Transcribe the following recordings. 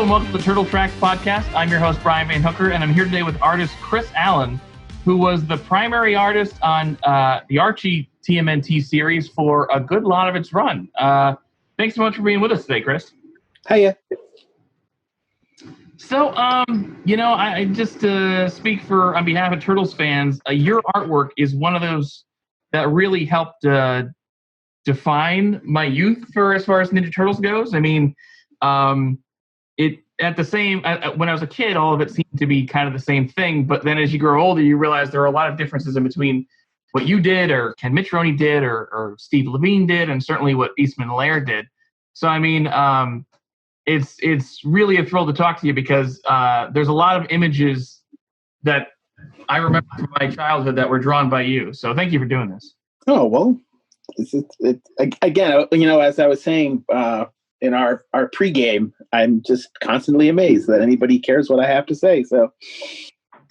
and welcome to the Turtle Tracks podcast. I'm your host, Brian Van Hooker, and I'm here today with artist Chris Allan, who was the primary artist on the Archie TMNT series for a good lot of its run. Thanks so much for being with us today, Chris. Hiya. So, I just speak on behalf of Turtles fans, your artwork is one of those that really helped define my youth as far as Ninja Turtles goes. I mean, when I was a kid, all of it seemed to be kind of the same thing. But then as you grow older, you realize there are a lot of differences in between what you did or Ken Mitchell did or Steve Levine did, and certainly what Eastman Laird did. So, I mean, it's really a thrill to talk to you because there's a lot of images that I remember from my childhood that were drawn by you. So thank you for doing this. Oh, well, again, as I was saying in our pregame, I'm just constantly amazed that anybody cares what I have to say. So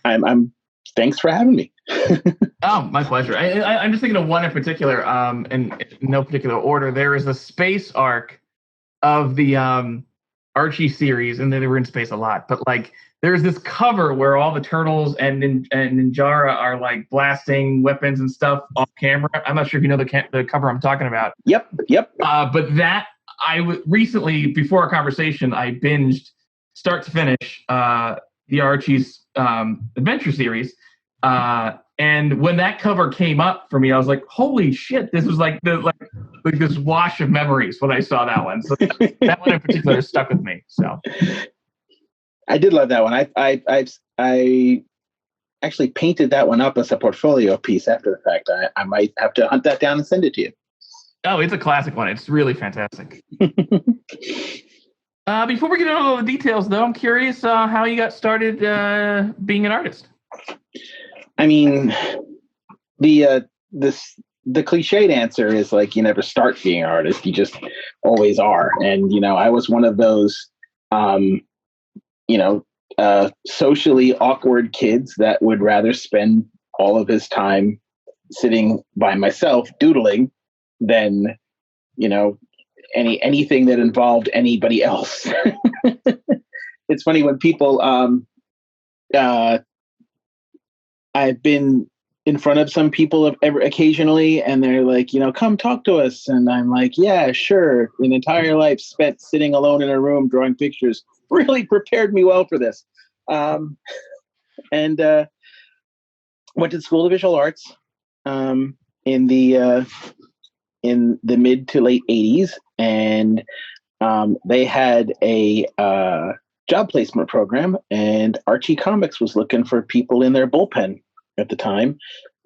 I'm thanks for having me. Oh, my pleasure. I'm just thinking of one in particular, in no particular order. There is a space arc of the Archie series, and they were in space a lot, but like there's this cover where all the turtles and Ninjara are like blasting weapons and stuff off camera. I'm not sure if you know the cover I'm talking about. Yep. But that recently, before our conversation, I binged start to finish the Archie's adventure series. And when that cover came up for me, I was like, "Holy shit!" This was like this wash of memories when I saw that one. So that one in particular stuck with me. So I did love that one. I actually painted that one up as a portfolio piece after the fact. I might have to hunt that down and send it to you. Oh, it's a classic one. It's really fantastic. Before we get into all the details, though, I'm curious how you got started being an artist. I mean, the cliched answer is like you never start being an artist; you just always are. And I was one of those, socially awkward kids that would rather spend all of his time sitting by myself doodling than, anything that involved anybody else. It's funny when people, I've been in front of some people occasionally, and they're like, come talk to us. And I'm like, yeah, sure. An entire life spent sitting alone in a room drawing pictures really prepared me well for this. And went to the School of Visual Arts in the mid to late 80s. And they had a job placement program, and Archie Comics was looking for people in their bullpen at the time.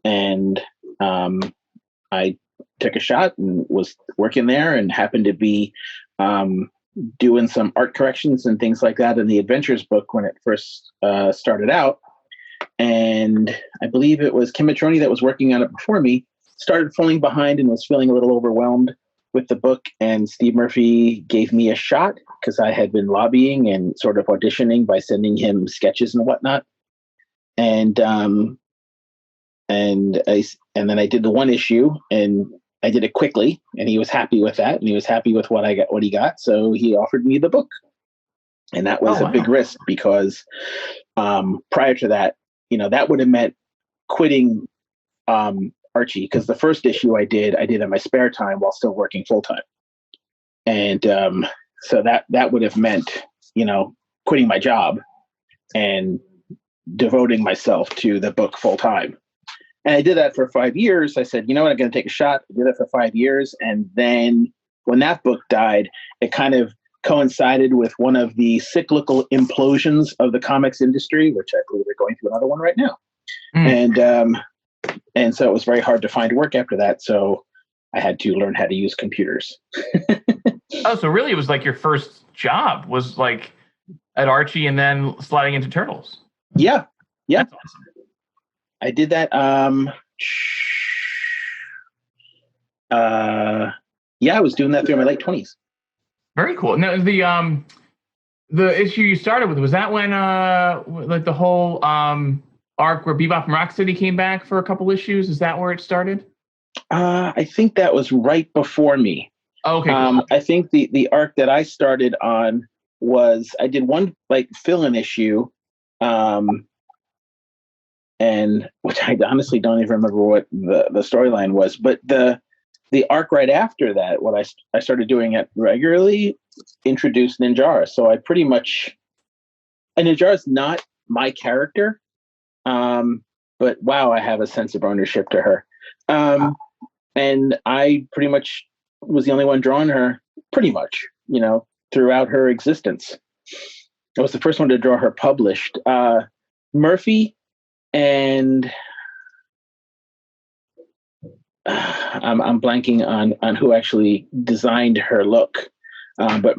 And I took a shot and was working there and happened to be doing some art corrections and things like that in the Adventures book when it first started out. And I believe it was Ken Mitchell that was working on it before me, started falling behind and was feeling a little overwhelmed with the book. And Steve Murphy gave me a shot because I had been lobbying and sort of auditioning by sending him sketches and whatnot. And then I did the one issue, and I did it quickly, and he was happy with that, and he was happy with what he got. So he offered me the book, and that was a big risk because prior to that, that would have meant quitting Archie, because the first issue I did in my spare time while still working full time, and so that would have meant quitting my job and devoting myself to the book full time. And I did that for 5 years. I said, I'm going to take a shot. I did it for 5 years. And then when that book died, it kind of coincided with one of the cyclical implosions of the comics industry, which I believe they're going through another one right now. And so it was very hard to find work after that. So I had to learn how to use computers. Oh, so really it was like your first job was like at Archie and then sliding into Turtles. Yeah. That's awesome. I did that. I was doing that through my late 20s. Very cool. Now, the issue you started with, was that when like the whole arc where Bebop and Rocksteady came back for a couple issues? Is that where it started? I think that was right before me. Okay. Cool. I think the arc that I started on was I did one like fill-in issue, and which I honestly don't even remember what the storyline was, but the arc right after that, what I started doing it regularly, introduced Ninjara. So I pretty much, and Ninjara's not my character, but wow, I have a sense of ownership to her. And I pretty much was the only one drawing her, pretty much, throughout her existence. I was the first one to draw her published. Murphy and I'm blanking on who actually designed her look, but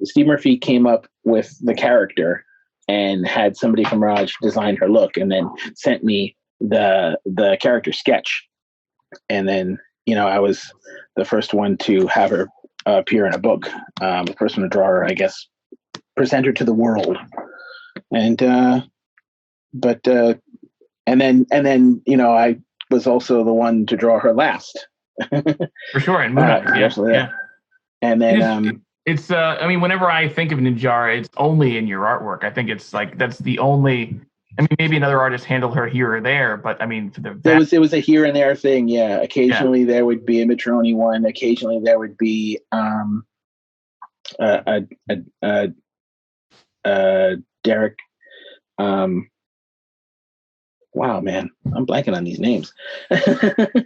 Steve Murphy came up with the character and had somebody from Raj design her look, and then sent me the character sketch, and then I was the first one to have her appear in a book, the first one to draw her, I guess, present her to the world, and then I was also the one to draw her last. For sure, and Moon Eyes, yeah. And then it's I mean, whenever I think of Ninjara, it's only in your artwork. I think it's like that's the only. I mean, maybe another artist handled her here or there, but I mean, for it was a here and there thing. Yeah, occasionally there would be a Matroni one. Occasionally there would be Derek. Wow, man, I'm blanking on these names.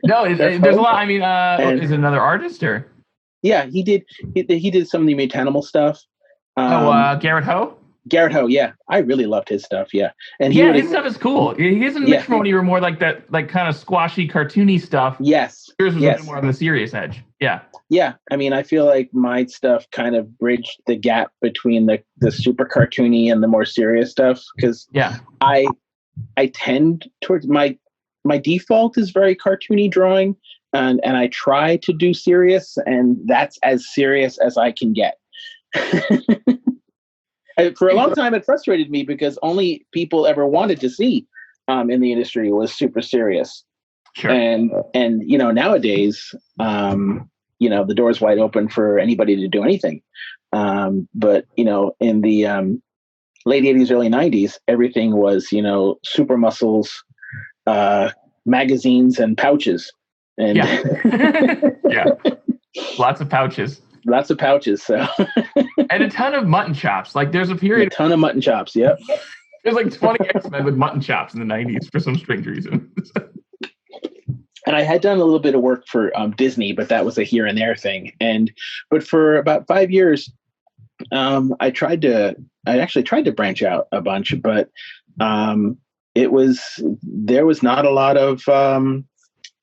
No, there's a lot. I mean, is it another artist or? Yeah, he did. He did some of the Mutanimal stuff. Garrett Ho. Garrett Ho, yeah, I really loved his stuff. Yeah, and his stuff is cool. He isn't Mitch Moni or more like that, like kind of squashy, cartoony stuff. Yes, yours was a bit more on the serious edge. Yeah, yeah. I mean, I feel like my stuff kind of bridged the gap between the super cartoony and the more serious stuff, because I tend towards my default is very cartoony drawing, and I try to do serious, and that's as serious as I can get. For a long time, it frustrated me because only people ever wanted to see in the industry was super serious. Sure. And nowadays, the door's wide open for anybody to do anything. But in the late 80s, early 90s, everything was, super muscles, magazines and pouches. And yeah. Lots of pouches. Lots of pouches. So and a ton of mutton chops. Like there's a period. A ton of mutton chops. Yep. There's like 20 X-Men with mutton chops in the 90s for some strange reason. And I had done a little bit of work for Disney, but that was a here and there thing. But for about 5 years, I actually tried to branch out a bunch, but there was not a lot of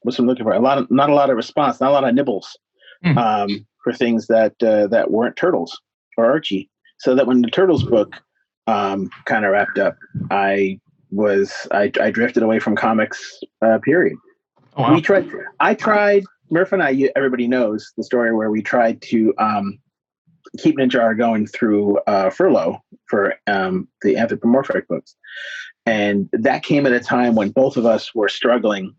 what's I'm looking for. Not a lot of response, not a lot of nibbles for things that weren't Turtles or Archie. So that when the Turtles book kind of wrapped up, I drifted away from comics. Period. Oh, wow. I tried. Murph and I. Everybody knows the story where we tried to keep Ninjara going through furlough for the anthropomorphic books, and that came at a time when both of us were struggling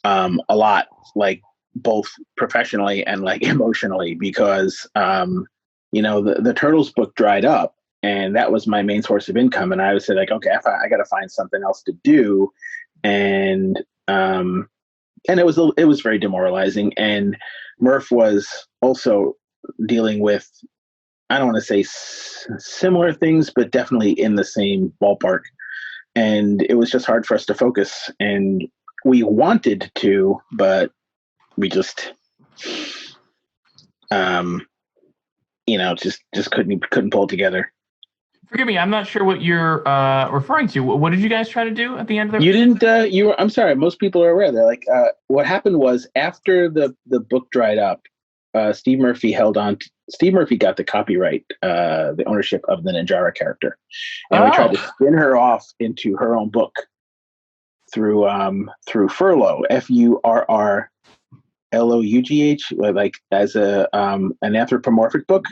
a lot, like both professionally and like emotionally, because the Turtles book dried up, and that was my main source of income, and I was like, okay, I got to find something else to do, and it was very demoralizing, and Murph was also dealing with, I don't want to say similar things, but definitely in the same ballpark. And it was just hard for us to focus. And we wanted to, but we just, just couldn't pull it together. Forgive me, I'm not sure what you're referring to. What did you guys try to do at the end of the? You didn't. I'm sorry. Most people are aware. They're like, what happened was after the book dried up, Steve Murphy held on. Steve Murphy got the copyright, the ownership of the Ninjara character, and we tried to spin her off into her own book through furlough, FURRLOUGH, like as an anthropomorphic book.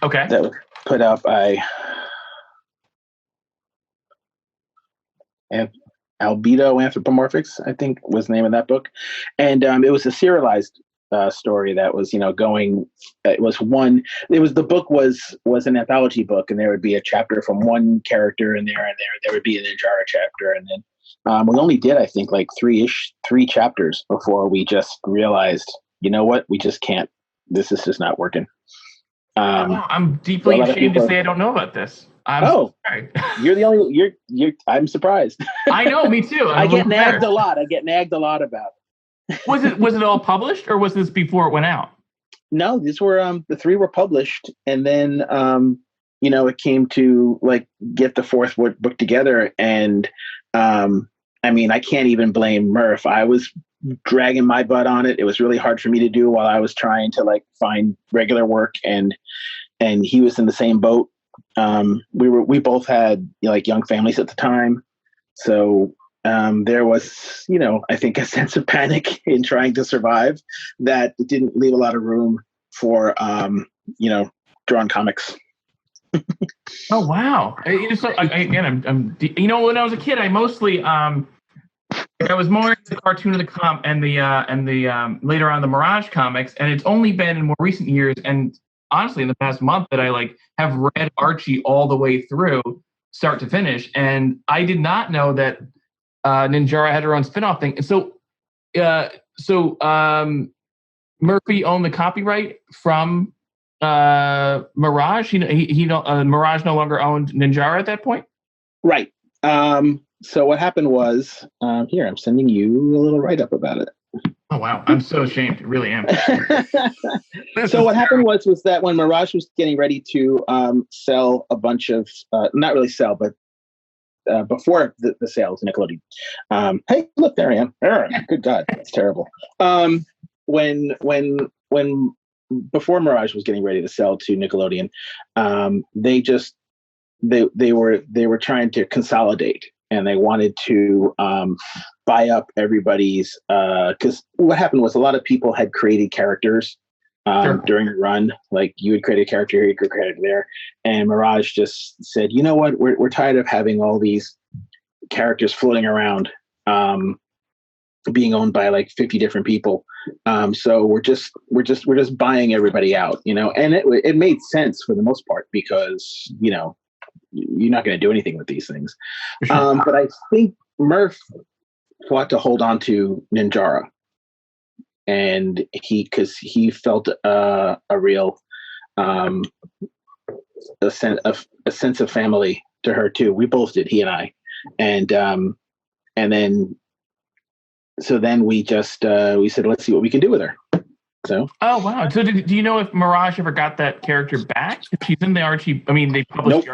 Okay. That was put out by Albedo Anthropomorphics, I think was the name of that book, and it was a serialized story that was, going. It was one. It was the book was an anthology book, and there would be a chapter from one character in there, and there would be an Ninjara chapter, and then we only did, I think, like three chapters before we just realized, you know what, we just can't. This is just not working. I'm deeply ashamed to say I don't know about this. I'm sorry. You're the only. You're. I'm surprised. I know. Me too. I get nagged a lot. I get nagged a lot about it. Was it all published, or was this before it went out? No, these were the three were published, and then it came to like get the fourth book together, and I mean, I can't even blame Murph. I was dragging my butt on it. It was really hard for me to do while I was trying to like find regular work, and he was in the same boat. We both had like young families at the time, so there was, I think a sense of panic in trying to survive that didn't leave a lot of room for drawn comics. Oh wow! So again, I'm when I was a kid, I mostly I was more into the cartoon of the and the later on the Mirage comics, and it's only been in more recent years, and honestly in the past month, that I like have read Archie all the way through, start to finish, and I did not know that Ninjara had her own spin-off thing. And so Murphy owned the copyright from Mirage. Mirage no longer owned Ninjara at that point. Right. So what happened was, here, I'm sending you a little write-up about it. Oh, wow. I'm so ashamed. I really am. So what happened was that when Mirage was getting ready to sell a bunch of, not really sell, but before the sale to Nickelodeon. Hey, look, there I am. Good God, that's terrible. When before Mirage was getting ready to sell to Nickelodeon, they were trying to consolidate, and they wanted to buy up everybody's, because what happened was a lot of people had created characters during the run. Like you would create a character here, you could create it there, and Mirage just said, you know what, we're tired of having all these characters floating around, being owned by like 50 different people. So we're just buying everybody out, and it made sense for the most part, because you're not going to do anything with these things. But I think Murph fought to hold on to Ninjara, and because he felt a real a sense of family to her too. We both did, he and I, and then we just we said, let's see what we can do with her. So. Oh wow! So do you know if Mirage ever got that character back? She's in the Archie. I mean, they published.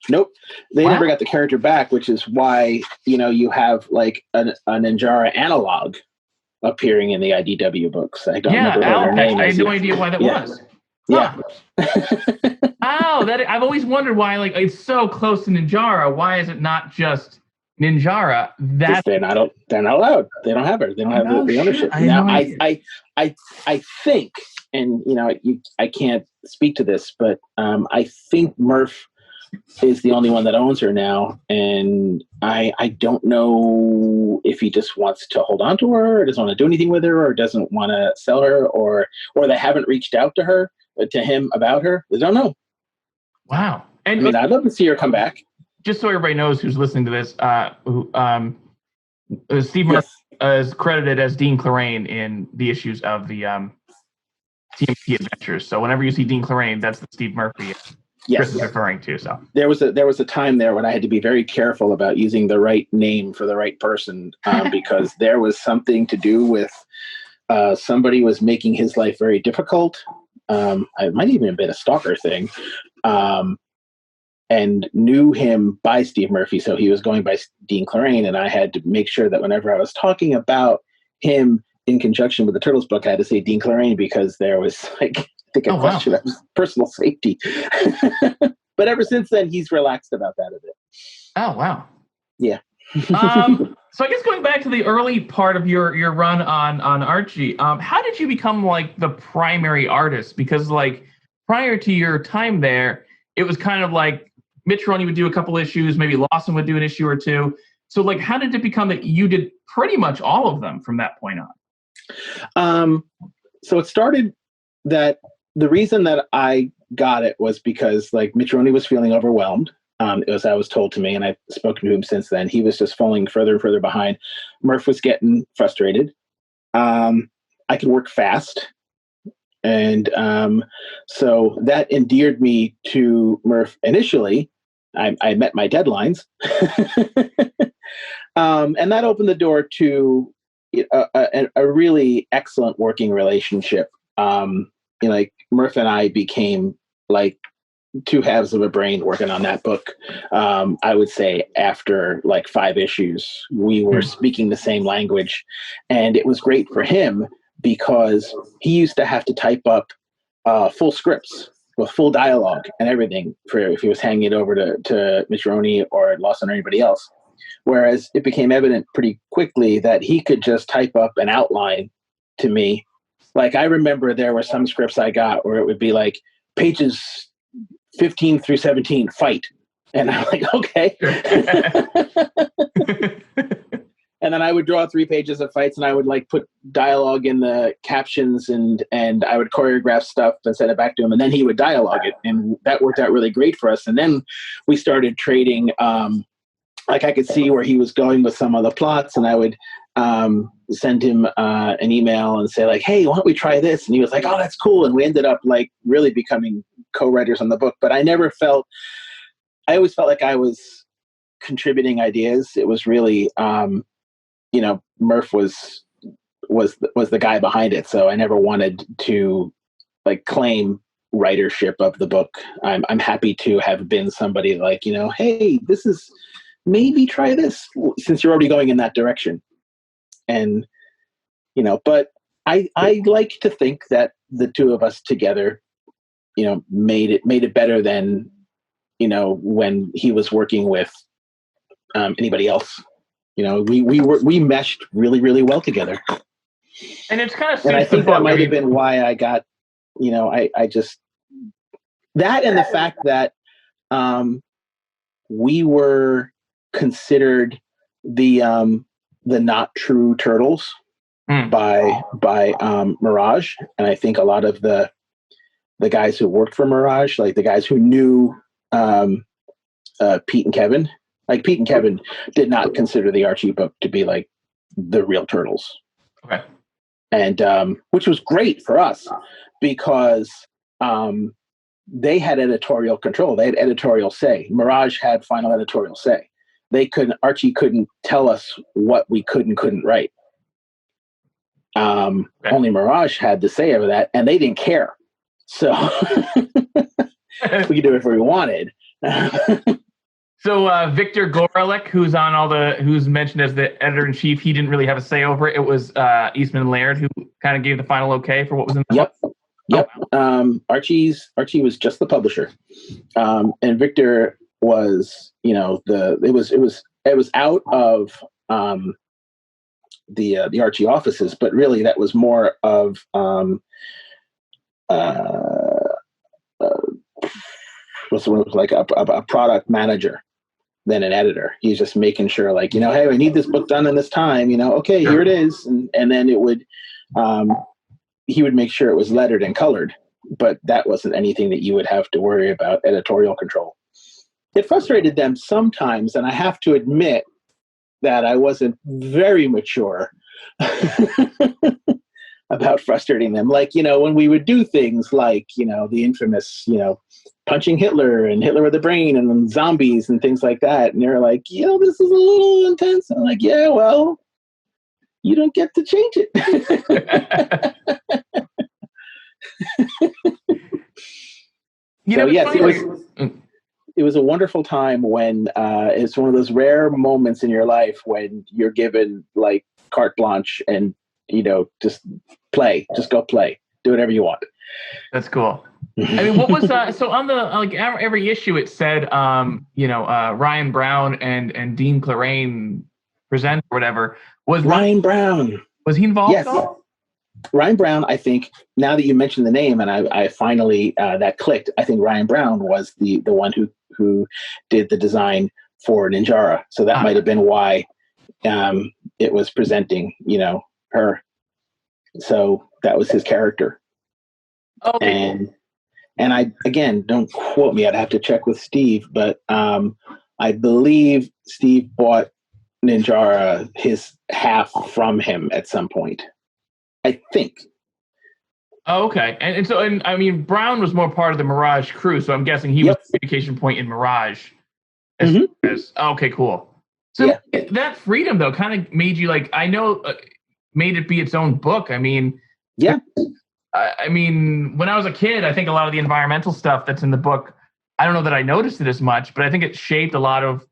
Nope. They never got the character back, which is why, you have like a Ninjara analog appearing in the IDW books. I don't remember what her name is. I had no idea why that was. Yeah. Oh, I've always wondered why, like, it's so close to Ninjara. Why is it not just Ninjara? They're not allowed. They don't have her. They don't have the ownership. Now, I think, and I can't speak to this, but I think Murph is the only one that owns her now, and I don't know if he just wants to hold on to her, or doesn't want to do anything with her, or doesn't want to sell her, or they haven't reached out to him about her. I don't know. Wow. And I'd love to see her come back. Just so everybody knows who's listening to this, Steve Murphy is credited as Dean Clarraine in the issues of the TMNT Adventures. So whenever you see Dean Clarraine, that's the Steve Murphy Chris is referring to. So there was a time there when I had to be very careful about using the right name for the right person, because there was something to do with somebody was making his life very difficult. It might even have been a stalker thing, and knew him by Steve Murphy, so he was going by Dean Clarraine, and I had to make sure that whenever I was talking about him in conjunction with the Turtles book, I had to say Dean Clarraine, because there was like a question of personal safety. But ever since then, he's relaxed about that a bit. Oh, wow. Yeah. So I guess going back to the early part of your run on Archie, how did you become like the primary artist? Because like prior to your time there, it was kind of like Mitch Roney would do a couple issues, maybe Lawson would do an issue or two. So like, how did it become that you did pretty much all of them from that point on? So it started that the reason that I got it was because like Mitroni was feeling overwhelmed. As I was told to me, and I've spoken to him since then. He was just falling further and further behind. Murph was getting frustrated. I could work fast. And so that endeared me to Murph initially. I met my deadlines. And that opened the door to a really excellent working relationship. Like Murph and I became like two halves of a brain working on that book. I would say after like 5 issues, we were speaking the same language, and it was great for him because he used to have to type up full scripts with full dialogue and everything for if he was handing it over to Mitroni or Lawson or anybody else. Whereas it became evident pretty quickly that he could just type up an outline to me. Like I remember there were some scripts I got where it would be like pages 15 through 17 fight. And I'm like, okay. And then I would draw 3 pages of fights and I would like put dialogue in the captions and I would choreograph stuff and send it back to him. And then he would dialogue it. And that worked out really great for us. And then we started trading, like I could see where he was going with some of the plots, and I would send him an email and say like, hey, why don't we try this? And he was like, oh, that's cool. And we ended up like really becoming co-writers on the book. But I always felt like I was contributing ideas. It was really, Murph was the guy behind it. So I never wanted to like claim writership of the book. I'm happy to have been somebody like, hey, this is, maybe try this since you're already going in that direction. And, but I like to think that the two of us together, made it better than, when he was working with anybody else. We meshed really, really well together. And it's kind of, and I think that might have been why I got, I just, that and the fact that we were considered the not true turtles by Mirage, and I think a lot of the guys who worked for Mirage, like the guys who knew Pete and Kevin, like Pete and Kevin did not consider the Archie book to be like the real turtles. Okay. And which was great for us because they had editorial control. They had editorial say. Mirage had final editorial say. Archie couldn't tell us what we could and couldn't write. Only Mirage had the say over that, and they didn't care. So we could do whatever we wanted. So Victor Gorelick, who's mentioned as the editor-in-chief, he didn't really have a say over it. It was Eastman Laird who kind of gave the final okay for what was in the book. Yep. Oh, wow. Archie was just the publisher, and Victor was, it was out of the Archie offices, but really that was more of what's the word, like a product manager than an editor. He's just making sure, like, hey, I need this book done in this time. Okay, here it is, and then it would. He would make sure it was lettered and colored, but that wasn't anything that you would have to worry about editorial control. It frustrated them sometimes, and I have to admit that I wasn't very mature about frustrating them. Like, when we would do things like, the infamous, punching Hitler and Hitler with a brain and then zombies and things like that. And they're like, this is a little intense. And I'm like, yeah, well, you don't get to change it. It was a wonderful time when it's one of those rare moments in your life when you're given like carte blanche and just go play, do whatever you want. That's cool. I mean, what was so on the every issue it said Ryan Brown and Dean Clarraine present or whatever. Was Ryan Brown, was he involved? Yes. At all? Ryan Brown, I think, now that you mentioned the name and I finally that clicked, I think Ryan Brown was the one who did the design for Ninjara. So that might have been why it was presenting, her. So That was his character. Okay. And I, again, don't quote me. I'd have to check with Steve, but I believe Steve bought Ninjara his half from him at some point. I think. Oh, okay. And I mean, Brown was more part of the Mirage crew, so I'm guessing he was the communication point in Mirage. Okay, cool. So that freedom, though, kind of made you like, I know, made it be its own book. I mean, I mean, when I was a kid, I think a lot of the environmental stuff that's in the book, I don't know that I noticed it as much, but I think it shaped a lot of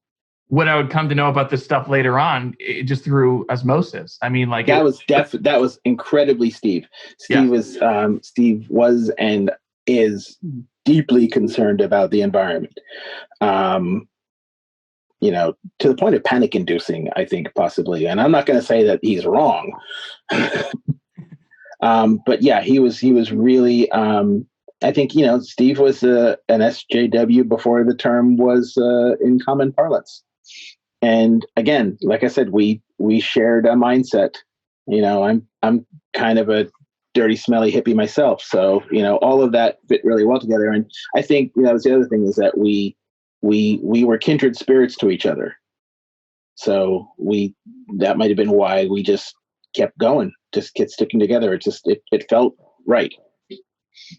what I would come to know about this stuff later on, just through osmosis. I mean, like that was incredibly Steve. Steve was and is deeply concerned about the environment. You know, to the point of panic inducing, I think possibly. And I'm not going to say that he's wrong. But yeah, he was really, I think, you know, Steve was an SJW before the term was in common parlance. And again, like I said, we shared a mindset. You know, I'm kind of a dirty, smelly hippie myself. So, you know, all of that fit really well together. And I think, you know, the other thing is that we were kindred spirits to each other. So that might've been why we just kept going, just kept sticking together. It felt right.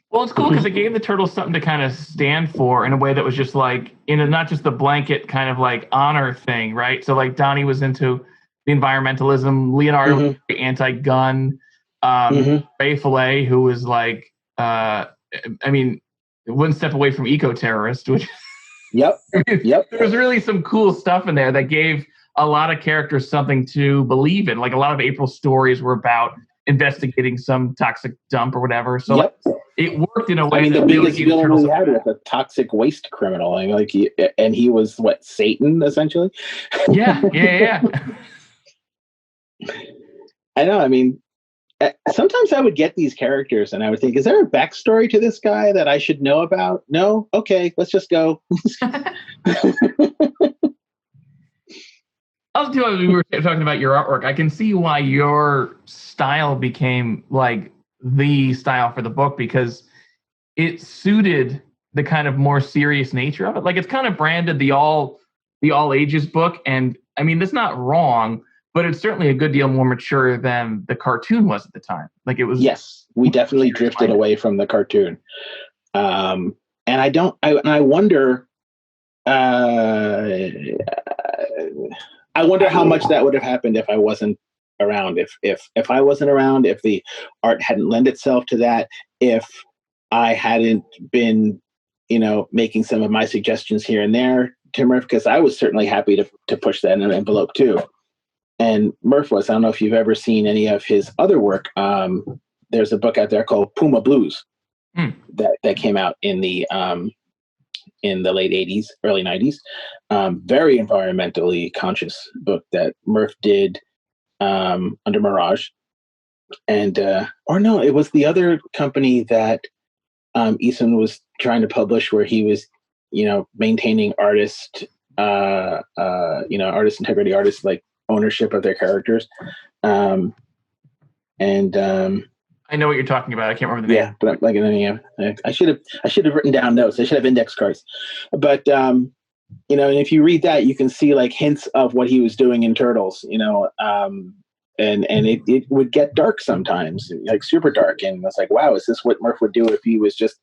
Well, it's cool because it gave the Turtles something to kind of stand for in a way that was just like, not just the blanket kind of like honor thing, right? So like Donnie was into the environmentalism, Leonardo was anti-gun, Ray Fillet, who was like, I mean, one step away from eco-terrorist, which Yep. There was really some cool stuff in there that gave a lot of characters something to believe in. Like a lot of April's stories were about investigating some toxic dump or whatever. So it worked in a way. I mean, the biggest villain we had was a toxic waste criminal. And he was what, Satan essentially? Yeah. I know. I mean, sometimes I would get these characters and I would think, is there a backstory to this guy that I should know about? No? Okay, let's just go. Also, as we were talking about your artwork, I can see why your style became like the style for the book, because it suited the kind of more serious nature of it. Like it's kind of branded the all ages book. And I mean, that's not wrong, but it's certainly a good deal more mature than the cartoon was at the time. Like it was. Yes, we definitely drifted away from the cartoon. And I wonder, I wonder how much that would have happened if I wasn't around. If I wasn't around, if the art hadn't lent itself to that, if I hadn't been, you know, making some of my suggestions here and there to Murph, because I was certainly happy to push that in an envelope too. And Murph was. I don't know if you've ever seen any of his other work. There's a book out there called Puma Blues that came out in the late 80s, early 90s. Very environmentally conscious book that Murph did under Mirage. And, or no, it was the other company that Eason was trying to publish, where he was, you know, maintaining artist integrity, artist like ownership of their characters. I know what you're talking about. I can't remember the name. Yeah, but I should have written down notes. I should have index cards. But you know, and if you read that, you can see like hints of what he was doing in Turtles. You know, and it would get dark sometimes, like super dark. And it's like, wow, is this what Murph would do if he was just,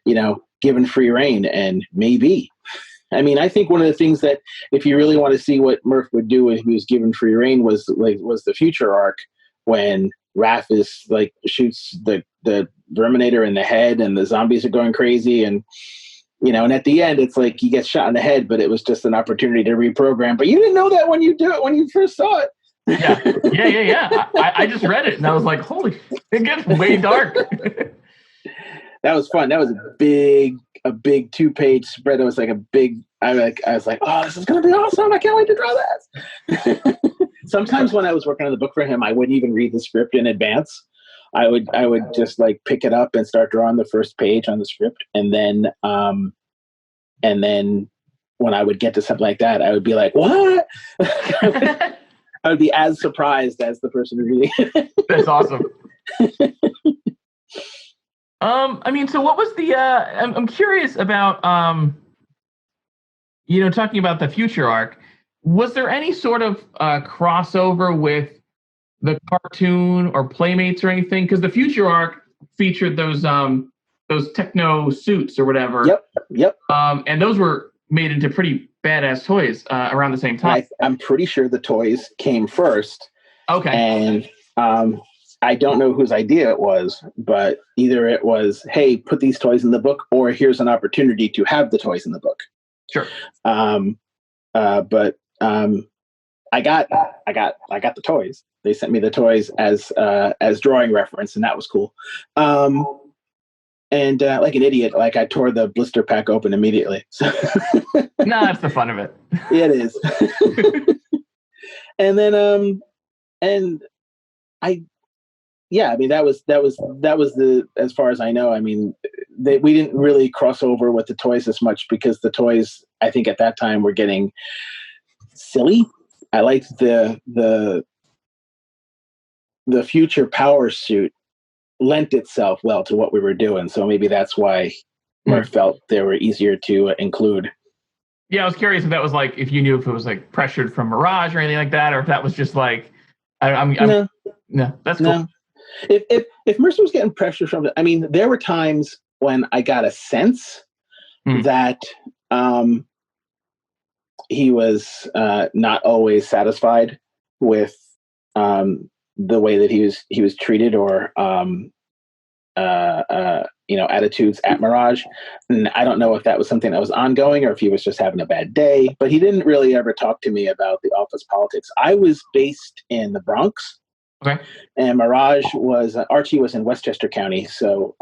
you know, given free reign? And maybe. I mean, I think one of the things that, if you really want to see what Murph would do if he was given free reign, was the future arc when Raph is like shoots the Verminator in the head and the zombies are going crazy, and you know, and at the end it's like he gets shot in the head, but it was just an opportunity to reprogram. But you didn't know that when you first saw it. Yeah. I just read it and I was like, holy, it gets way dark. That was fun. That was a big 2-page spread. It was like a big. I was like, oh, this is gonna be awesome! I can't wait to draw that. Sometimes when I was working on the book for him, I wouldn't even read the script in advance. I would just like pick it up and start drawing the first page on the script, and then when I would get to something like that, I would be like, what? I would be as surprised as the person reading it. That's awesome. I mean, so what was the? I'm curious about talking about the future arc. Was there any sort of crossover with the cartoon or Playmates or anything? Because the future arc featured those techno suits or whatever. Yep. And those were made into pretty badass toys around the same time. I'm pretty sure the toys came first. Okay. And I don't know whose idea it was, but either it was, hey, put these toys in the book, or here's an opportunity to have the toys in the book. Sure. But I got the toys. They sent me the toys as drawing reference, and that was cool. And like an idiot, like I tore the blister pack open immediately. So no, that's the fun of it. Yeah, it is. And then and I mean that was the, as far as I know. I mean, we didn't really cross over with the toys as much because the toys, I think at that time, were getting silly. I liked the future power suit lent itself well to what we were doing, so maybe that's why Murph felt they were easier to include. Yeah, I was curious if that was like, if you knew if it was like pressured from Mirage or anything like that, or if that was just like, no, that's cool. No. If Mercer was getting pressure from it, I mean, there were times when I got a sense that he was not always satisfied with the way that he was treated, or attitudes at Mirage. And I don't know if that was something that was ongoing or if he was just having a bad day, but he didn't really ever talk to me about the office politics. I was based in the Bronx. Okay. And Archie was in Westchester County. So,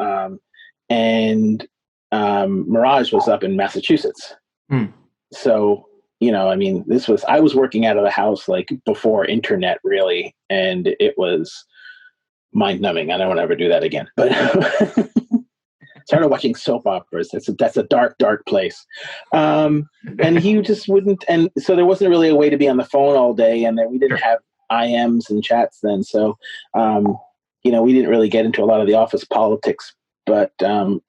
Mirage was up in Massachusetts. So, I mean, I was working out of the house like before internet really, and it was mind numbing. I don't want to ever do that again, but started watching soap operas. That's a dark, dark place. And he just wouldn't, and so there wasn't really a way to be on the phone all day, and we didn't have IMs and chats then. So, we didn't really get into a lot of the office politics, but so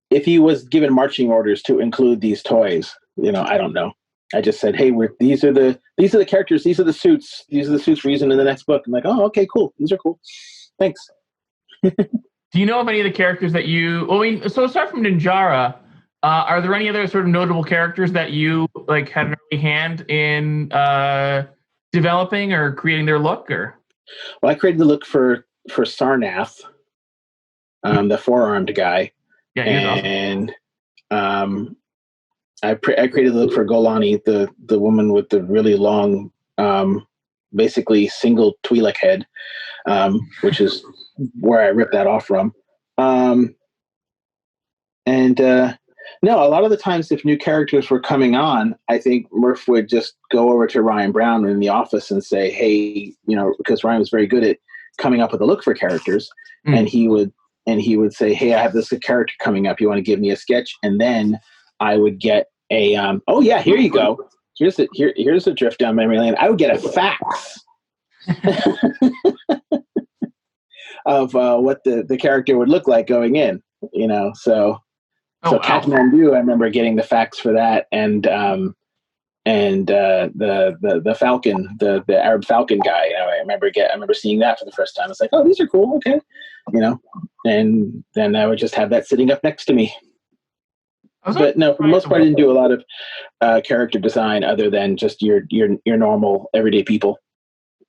if he was given marching orders to include these toys, I don't know. I just said, hey, these are the characters, these are the suits we're using in the next book. I'm like, oh, okay, cool. These are cool. Thanks. Do you know of any of the characters that so aside from Ninjara, are there any other sort of notable characters that you like had an early hand in developing or creating their look? Or well, I created the look for Sarnath, the four-armed guy. Yeah, he's awesome. I created the look for Golani, the woman with the really long, basically single Twi'lek head, which is where I ripped that off from. No, a lot of the times if new characters were coming on, I think Murph would just go over to Ryan Brown in the office and say, hey, because Ryan was very good at coming up with a look for characters, and he would say, hey, I have this character coming up. You want to give me a sketch? And then I would get a, oh yeah, here you go. Here's a drift down memory lane. I would get a fax of what the character would look like going in, so. So Kathmandu, I remember getting the fax for that, and the Falcon, the Arab Falcon guy. I remember seeing that for the first time. I was like, oh, these are cool, okay, and then I would just have that sitting up next to me. But no, for the most part, I didn't do a lot of character design other than just your normal everyday people.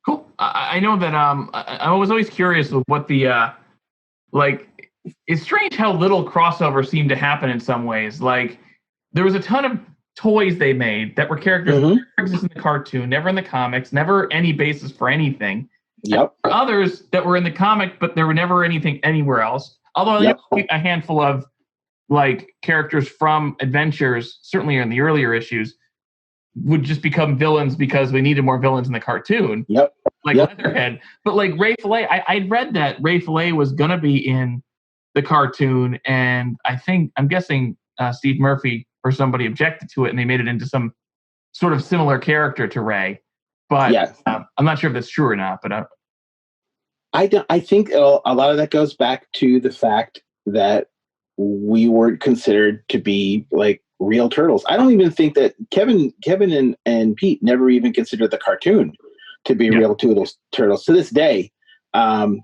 Cool. I know that I was always curious of what the it's strange how little crossover seemed to happen in some ways. Like, there was a ton of toys they made that were characters that never existed in the cartoon, never in the comics, never any basis for anything. Yep. Others that were in the comic, but there were never anything anywhere else. Although there were a handful of like characters from adventures, certainly in the earlier issues, would just become villains because we needed more villains in the cartoon. Yep. Like Leatherhead. But like Ray Fillet, I'd read that Ray Fillet was going to be in the cartoon, and I'm guessing Steve Murphy or somebody objected to it, and they made it into some sort of similar character to Ray. But I'm not sure if that's true or not. But I think a lot of that goes back to the fact that we weren't considered to be like real turtles. I don't even think that Kevin and Pete never even considered the cartoon to be real turtles to this day.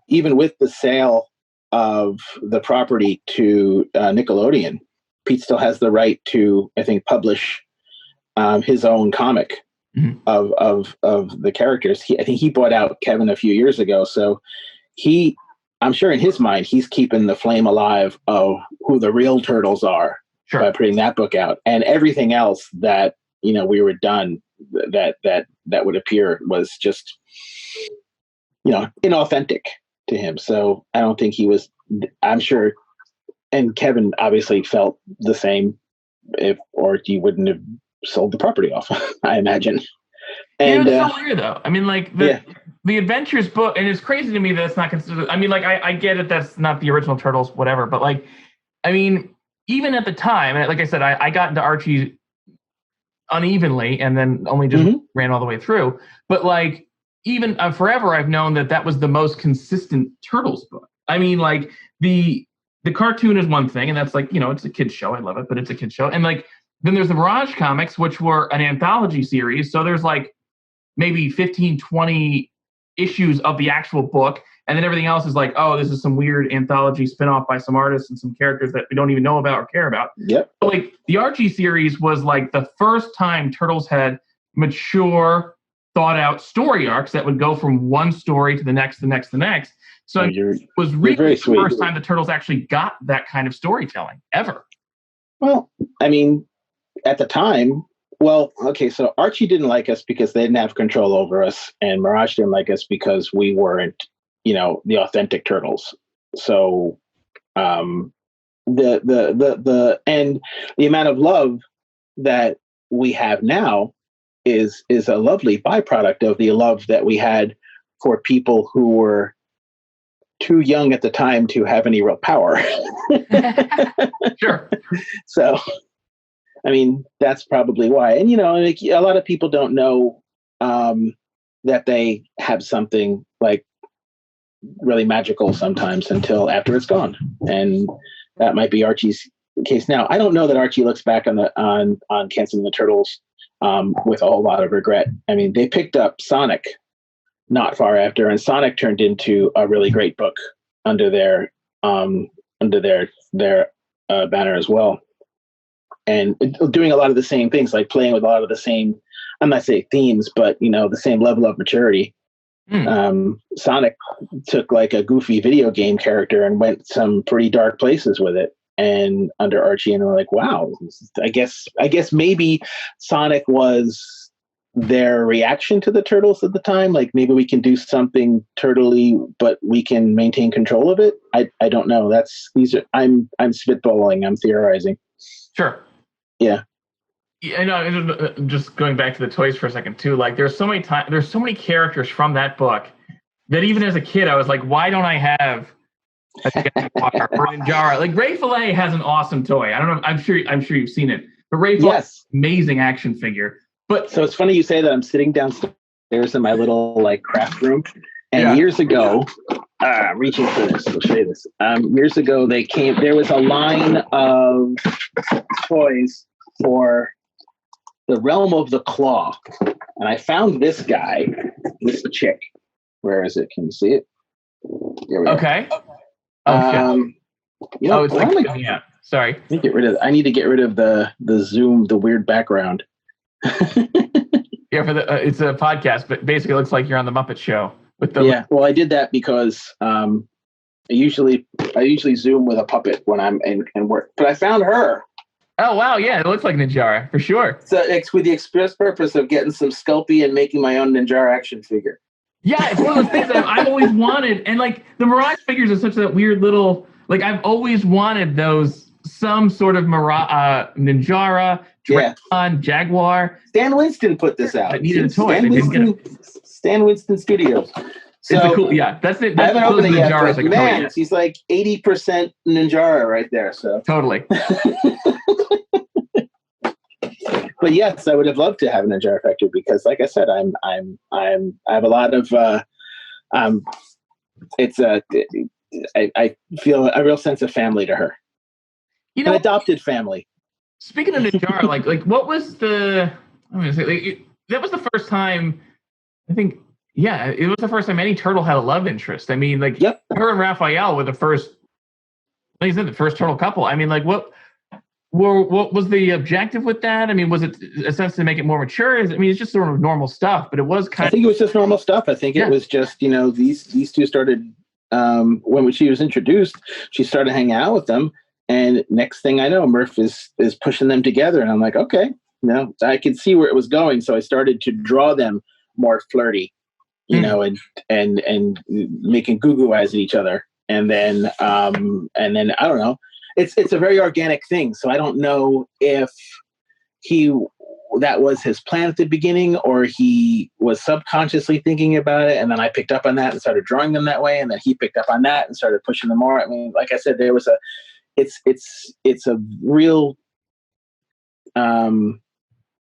Even with the sale of the property to Nickelodeon, Pete still has the right to, I think, publish his own comic of the characters. I think he bought out Kevin a few years ago, so I'm sure in his mind he's keeping the flame alive of who the real turtles are by putting that book out, and everything else that we were done that would appear was just inauthentic to him. So I don't think he was. I'm sure, and Kevin obviously felt the same, or he wouldn't have sold the property off. I imagine. And it's so weird though. I mean, like the Adventures book, and it's crazy to me that it's not considered. I mean, like I get it, that's not the original Turtles, whatever. But like, I mean, even at the time, like I said, I got into Archie unevenly, and then only just ran all the way through. But like, even forever, I've known that was the most consistent Turtles book. I mean, like the cartoon is one thing, and that's like it's a kid's show. I love it, but it's a kid's show, and like. Then there's the Mirage comics, which were an anthology series. So there's like maybe 15, 20 issues of the actual book. And then everything else is like, oh, this is some weird anthology spinoff by some artists and some characters that we don't even know about or care about. Yep. So like the Archie series was like the first time Turtles had mature, thought out story arcs that would go from one story to the next, the next, the next. So it was really the first time the Turtles actually got that kind of storytelling ever. Well, I mean, at the time, so Archie didn't like us because they didn't have control over us, and Mirage didn't like us because we weren't, the authentic Turtles. So, the and the amount of love that we have now is a lovely byproduct of the love that we had for people who were too young at the time to have any real power. Sure. So. I mean, that's probably why. And, like, a lot of people don't know that they have something like really magical sometimes until after it's gone. And that might be Archie's case now. I don't know that Archie looks back on Canceling the Turtles with a whole lot of regret. I mean, they picked up Sonic not far after, and Sonic turned into a really great book under their banner as well. And doing a lot of the same things, like playing with a lot of the same, I'm not saying themes, but the same level of maturity. Sonic took like a goofy video game character and went some pretty dark places with it. And under Archie, and we're like, wow, I guess maybe Sonic was their reaction to the Turtles at the time. Like maybe we can do something turtley, but we can maintain control of it. I don't know. I'm spitballing. I'm theorizing. Sure. Yeah. I know. Just going back to the toys for a second too. Like, there's so many characters from that book that even as a kid, I was like, why don't I have a Jaguar or Ninjara? Like, Ray Fillet has an awesome toy. I don't know. I'm sure you've seen it. But Ray Fillet, amazing action figure. But so it's funny you say that. I'm sitting downstairs in my little like craft room, and years ago, reaching for this. I'll show you this. Years ago, there was a line of toys for the Realm of the Claw, and I found this guy, this chick. Where is it? Can you see it? Here we go. Okay. It's like sorry. I need to get rid of the zoom, the weird background. Yeah, it's a podcast, but basically it looks like you're on the Muppet Show with the. Well, I did that because I usually zoom with a puppet when I'm in work, but I found her. Oh wow, yeah, it looks like Ninjara for sure. So it's with the express purpose of getting some Sculpey and making my own Ninjara action figure. Yeah, it's one of those things that I've always wanted, and like the Mirage figures are such that weird little. Like I've always wanted those, some sort of Ninjara, Dragon, Jaguar. Stan Winston put this out. I needed a toy. Stan Winston Studios. So it's a cool, that's it. I haven't opened it yet, but man, she's like 80% Ninjara right there. So totally. But yes, I would have loved to have a Ninjara factory because, like I said, I have a lot of it's I feel a real sense of family to her. You An know, adopted family. speaking of Ninjara, like what was the? I'm gonna say that was the first time. I think, yeah, it was the first time any turtle had a love interest. I mean, like Yep. her and Raphael were the first. Like you said, the first turtle couple. I mean, like what was the objective with that? I mean, was it a sense to make it more mature? I mean, it's just sort of normal stuff, but it was I think it was just normal stuff. I think it was just, these two started, when she was introduced, she started hanging out with them. And next thing I know, Murph is pushing them together. And I'm like, okay, I could see where it was going. So I started to draw them more flirty, and making goo-goo eyes at each other. And then I don't know. It's a very organic thing. So I don't know if that was his plan at the beginning, or he was subconsciously thinking about it. And then I picked up on that and started drawing them that way. And then he picked up on that and started pushing them more. I mean, like I said, it's a real, it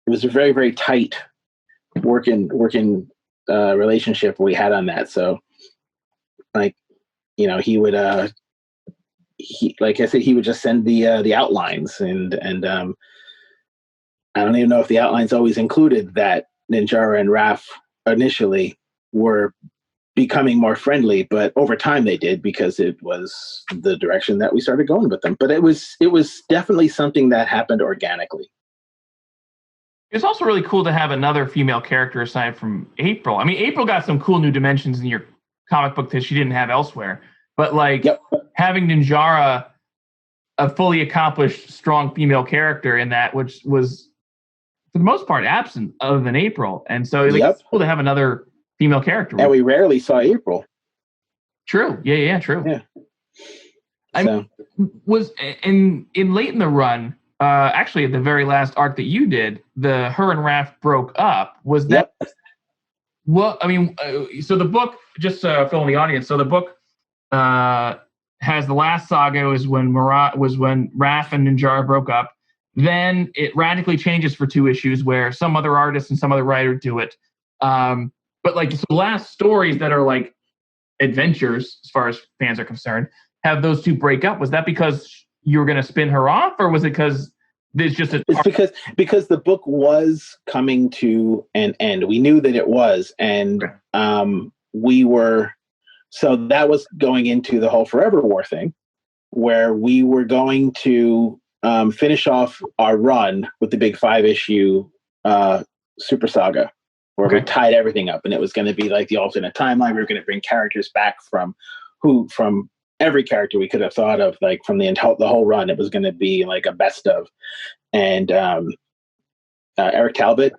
was a very, very tight working relationship we had on that. So like, he would, like I said, he would just send the outlines, and I don't even know if the outlines always included that Ninjara and Raph initially were becoming more friendly, but over time they did, because it was the direction that we started going with them. But it was definitely something that happened organically. It's also really cool to have another female character aside from April. I mean, April got some cool new dimensions in your comic book that she didn't have elsewhere. But like having Ninjara, a fully accomplished, strong female character in that, which was for the most part absent other than April. And so it's cool to have another female character. And we rarely saw April. True. Yeah, true. Yeah. So. Was in late in the run, actually at the very last arc that you did, her and Raph broke up. Was that well, I mean, so the book, just fill in the audience, so the book has the last saga was when Raph and Ninjara broke up. Then it radically changes for 2 issues where some other artist and some other writer do it. But like the last stories that are like adventures, as far as fans are concerned, have those 2 break up. Was that because you were going to spin her off, or was it because there's just it's because the book was coming to an end. We knew that it was, and we were, so that was going into the whole Forever War thing, where we were going to finish off our run with the big 5-issue Super Saga, where we tied everything up, and it was going to be like the alternate timeline. We were going to bring characters back from every character we could have thought of, like from the whole run. It was going to be like a best of. And Eric Talbot,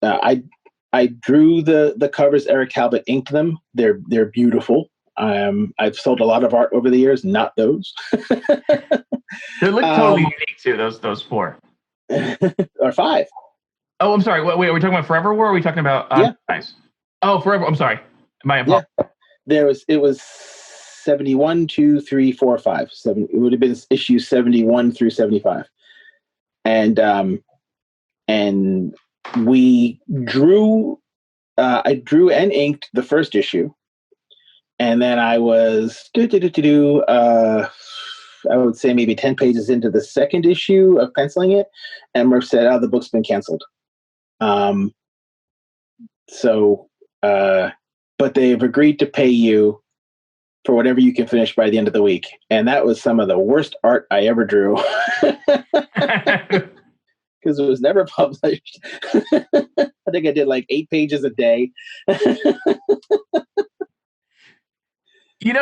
I drew the covers. Eric Talbot inked them. They're beautiful. I've sold a lot of art over the years, not those. They look totally unique too. Those 4 or 5. Oh, I'm sorry. Wait, are we talking about Forever War? Or are we talking about Nice. Oh, Forever. I'm sorry. It was 71, 2, 3, 4, 5. 7. It would have been issue 71 through 75. And we drew. I drew and inked the first issue, and then I was I would say maybe 10 pages into the second issue of penciling it, and Murph said, "Oh, the book's been canceled." But they've agreed to pay you for whatever you can finish by the end of the week. And that was some of the worst art I ever drew, because it was never published. I think I did like 8 pages a day. When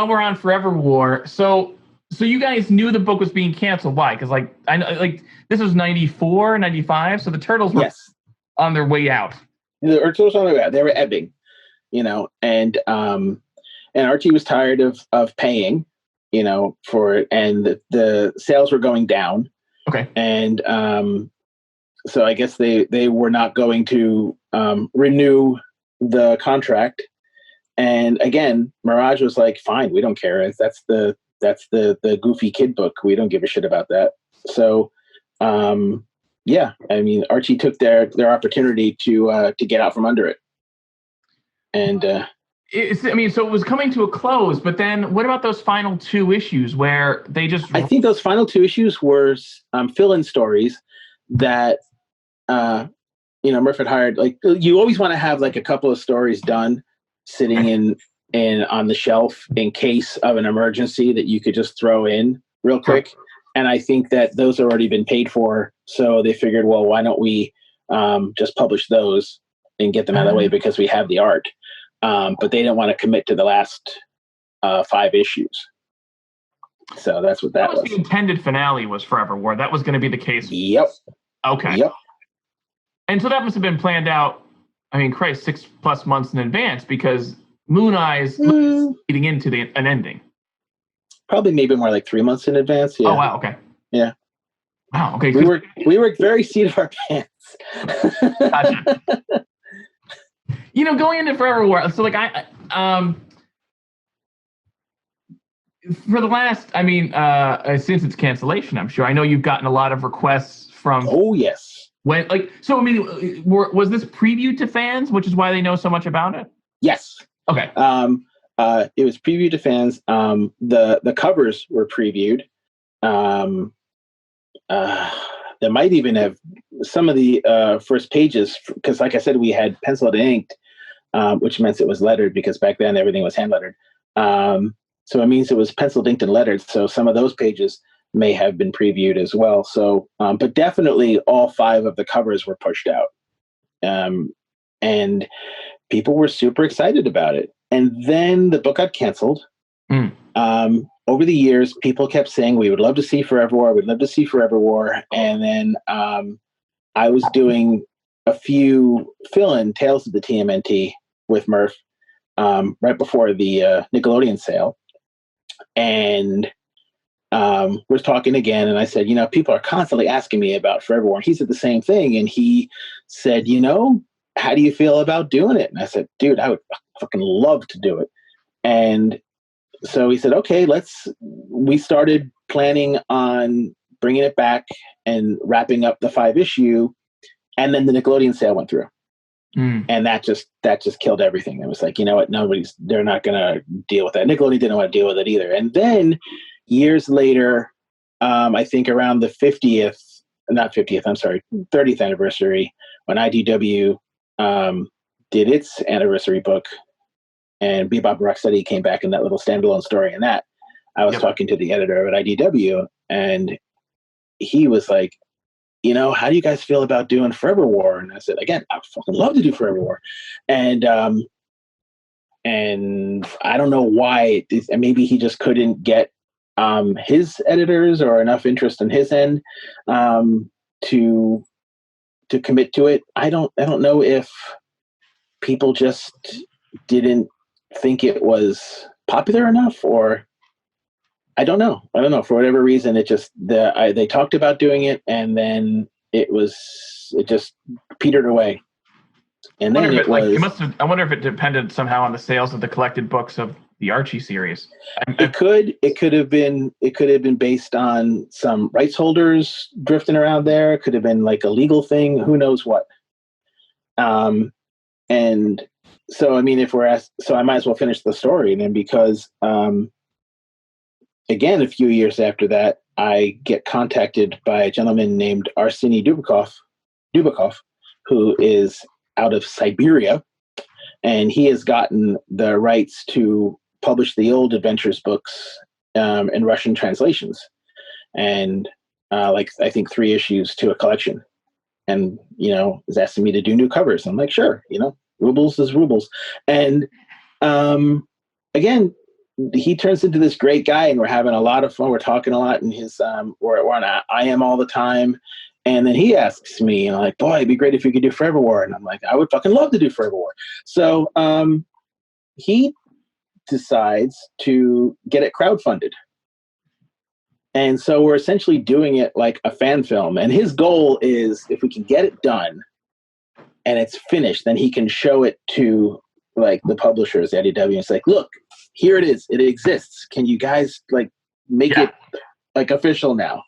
we're on Forever War, so you guys knew the book was being canceled. Why? Because like I know, like this was 94, 95, so the Turtles were on their way out. The Turtles on their way out. They were ebbing, and Archie was tired of paying, for it, and the sales were going down. Okay. And so I guess they were not going to renew the contract. And again, Mirage was like, "Fine, we don't care. That's the goofy kid book. We don't give a shit about that." So, I mean, Archie took their opportunity to get out from under it. And I mean, so it was coming to a close, but then what about those final 2 issues where they just? I think those final 2 issues were fill-in stories that Murph had hired. Like, you always want to have like a couple of stories done, sitting in on the shelf in case of an emergency that you could just throw in real quick. Sure. And I think that those have already been paid for, so they figured, well, why don't we just publish those and get them out of the way because we have the art. But they didn't want to commit to the last 5 issues. So that's what that was. The intended finale was Forever War. That was going to be the case. Yep. Okay. Yep. And so that must have been planned out, I mean, Christ, 6+ months in advance, because Moon Eyes was leading into an ending. Probably maybe more like 3 months in advance. Yeah. Oh, wow. Okay. Yeah. Wow. Okay. We worked very seat of our pants. Gotcha. Going into Forever War, so like for the last, I mean, since its cancellation, I'm sure, I know you've gotten a lot of requests from. Oh, yes. When, like, so I mean, was this previewed to fans, which is why they know so much about it? Yes. Okay. It was previewed to fans. The covers were previewed. There might even have some of the first pages, because, like I said, we had penciled and inked, which meant it was lettered, because back then everything was hand lettered. So it means it was penciled, inked, and lettered. So some of those pages may have been previewed as well. So, but definitely all 5 of the covers were pushed out, and people were super excited about it. And then the book got canceled. Over the years, people kept saying, we would love to see Forever War. We'd love to see Forever War. And then I was doing a few fill-in Tales of the TMNT with Murph right before the Nickelodeon sale. And we're talking again. And I said, people are constantly asking me about Forever War. And he said the same thing. And he said, how do you feel about doing it? And I said, dude, I would fucking love to do it. And so he said, okay, we started planning on bringing it back and wrapping up the 5-issue. And then the Nickelodeon sale went through. And that just killed everything. It was like, you know what? They're not going to deal with that. Nickelodeon didn't want to deal with it either. And then years later, I think around the 30th anniversary, when IDW did its anniversary book, and Bebop and Rocksteady came back in that little standalone story. And that I was talking to the editor at IDW, and he was like, how do you guys feel about doing Forever War? And I said, again, I would fucking love to do Forever War. And I don't know why. Maybe he just couldn't get his editors or enough interest on his end to commit to it. I don't know if people just didn't think it was popular enough, or I don't know. For whatever reason, it just they talked about doing it, and then it just petered away. And then I wonder if it depended somehow on the sales of the collected books of the Archie series. It could have been based on some rights holders drifting around there. It could have been like a legal thing. Who knows what? And so, I mean, if we're asked, so I might as well finish the story then, because again, a few years after that, I get contacted by a gentleman named Arseny Dubakov, who is out of Siberia, and he has gotten the rights to publish the old Adventures books in Russian translations, and like I think 3 issues to a collection, and is asking me to do new covers. I'm like, sure, rubles is rubles, and again, he turns into this great guy, and we're having a lot of fun. We're talking a lot, and we're on I Am all the time. And then he asks me, like, boy, it'd be great if you could do Forever War. And I'm like, I would fucking love to do Forever War. So he decides to get it crowdfunded. And so we're essentially doing it like a fan film. And his goal is, if we can get it done and it's finished, then he can show it to like the publishers at IDW. It's like, look, here it is. It exists. Can you guys like make it like official now?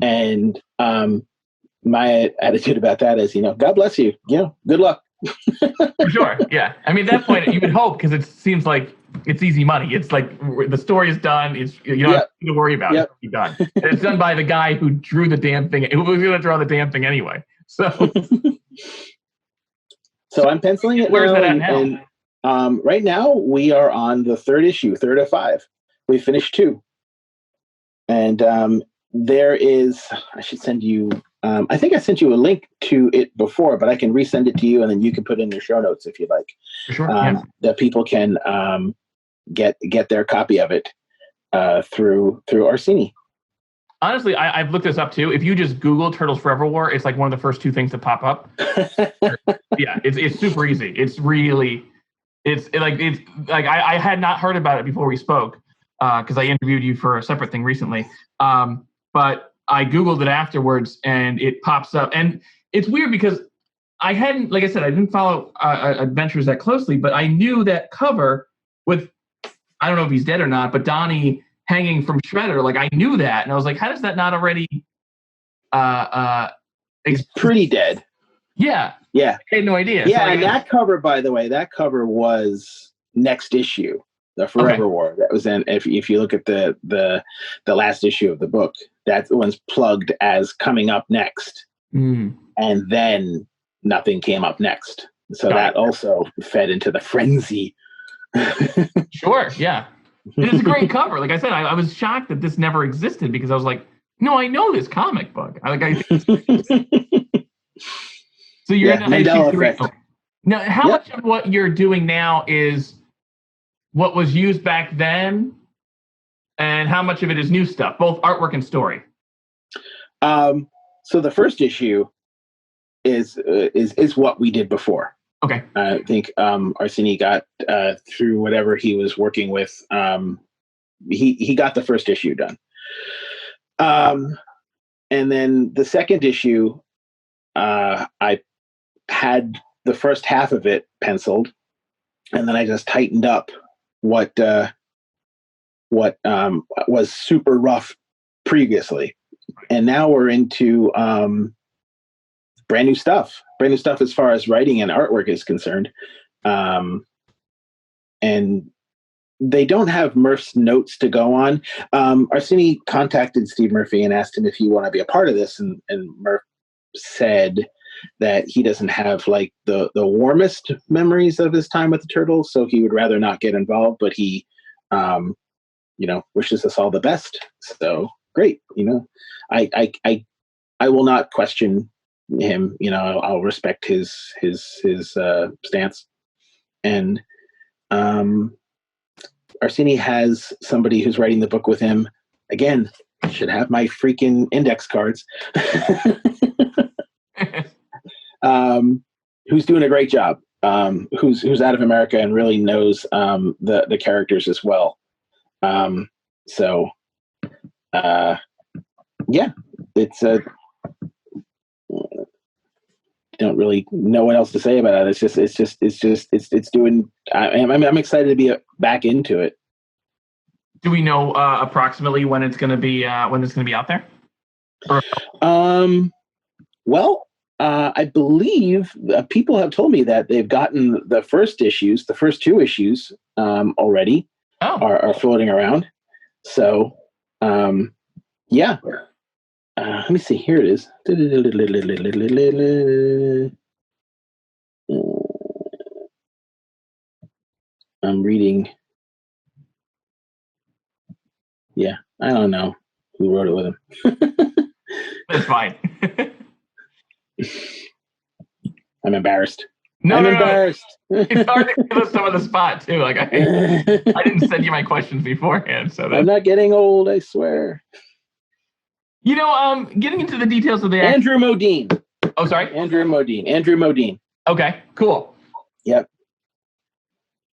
And my attitude about that is, God bless you. Good luck. For sure. Yeah. I mean, at that point, you would hope because it seems like it's easy money. It's like the story is done. It's you don't have to worry about it. It's done. And it's done by the guy who drew the damn thing. Who was going to draw the damn thing anyway? So I'm penciling it where's now. That at now? And right now we are on the third issue, third of 5. We finished 2. And there is, I should send you, I think I sent you a link to it before, but I can resend it to you and then you can put in your show notes if you like. For sure. That people can get their copy of it through Archie. Honestly, I've looked this up too. If you just Google Turtles Forever War, it's like one of the first 2 things to pop up. Yeah, it's super easy. It's like I had not heard about it before we spoke because I interviewed you for a separate thing recently. But I Googled it afterwards and it pops up. And it's weird because I hadn't, like I said, I didn't follow Adventures that closely, but I knew that cover with, I don't know if he's dead or not, but Donnie hanging from Shredder, like I knew that, and I was like, how does that not already? He's pretty dead. Yeah. I had no idea. Yeah, so and that cover, by the way, that cover was next issue, the Forever War. That was in. If you look at the last issue of the book, that one's plugged as coming up next, and then nothing came up next. So that also fed into the frenzy. Sure. Yeah. It's a great cover. Like I said, I was shocked that this never existed because I was like, no, I know this comic book. So you're in issue 3. Okay. Now, how much of what you're doing now is what was used back then, and how much of it is new stuff, both artwork and story? So the first issue is what we did before. Okay. I think Archie got through whatever he was working with. He got the first issue done. And then the second issue, I had the first half of it penciled, and then I just tightened up what was super rough previously. And now we're into brand new stuff as far as writing and artwork is concerned. And they don't have Murph's notes to go on. Archie contacted Steve Murphy and asked him if he want to be a part of this. And Murph said that he doesn't have like the warmest memories of his time with the Turtles. So he would rather not get involved, but he, wishes us all the best. So great. I will not question him. I'll respect his stance. And Archie has somebody who's writing the book with him. Again, should have my freaking index cards. Who's doing a great job. Who's out of America and really knows the characters as well. It's don't really know what else to say about it. It's doing. I'm excited to be back into it. Do we know approximately when it's going to be out there? I believe people have told me that they've gotten the first 2 issues already are floating around. So let me see. Here it is. I'm reading. Yeah, I don't know who wrote it with him. That's fine. I'm embarrassed. I'm embarrassed. It's hard to give us some of the spot too. Like I didn't send you my questions beforehand, so I'm not getting old. I swear. Getting into the details of the Andrew Modine. Oh, sorry, Andrew Modine. Okay, cool. Yep.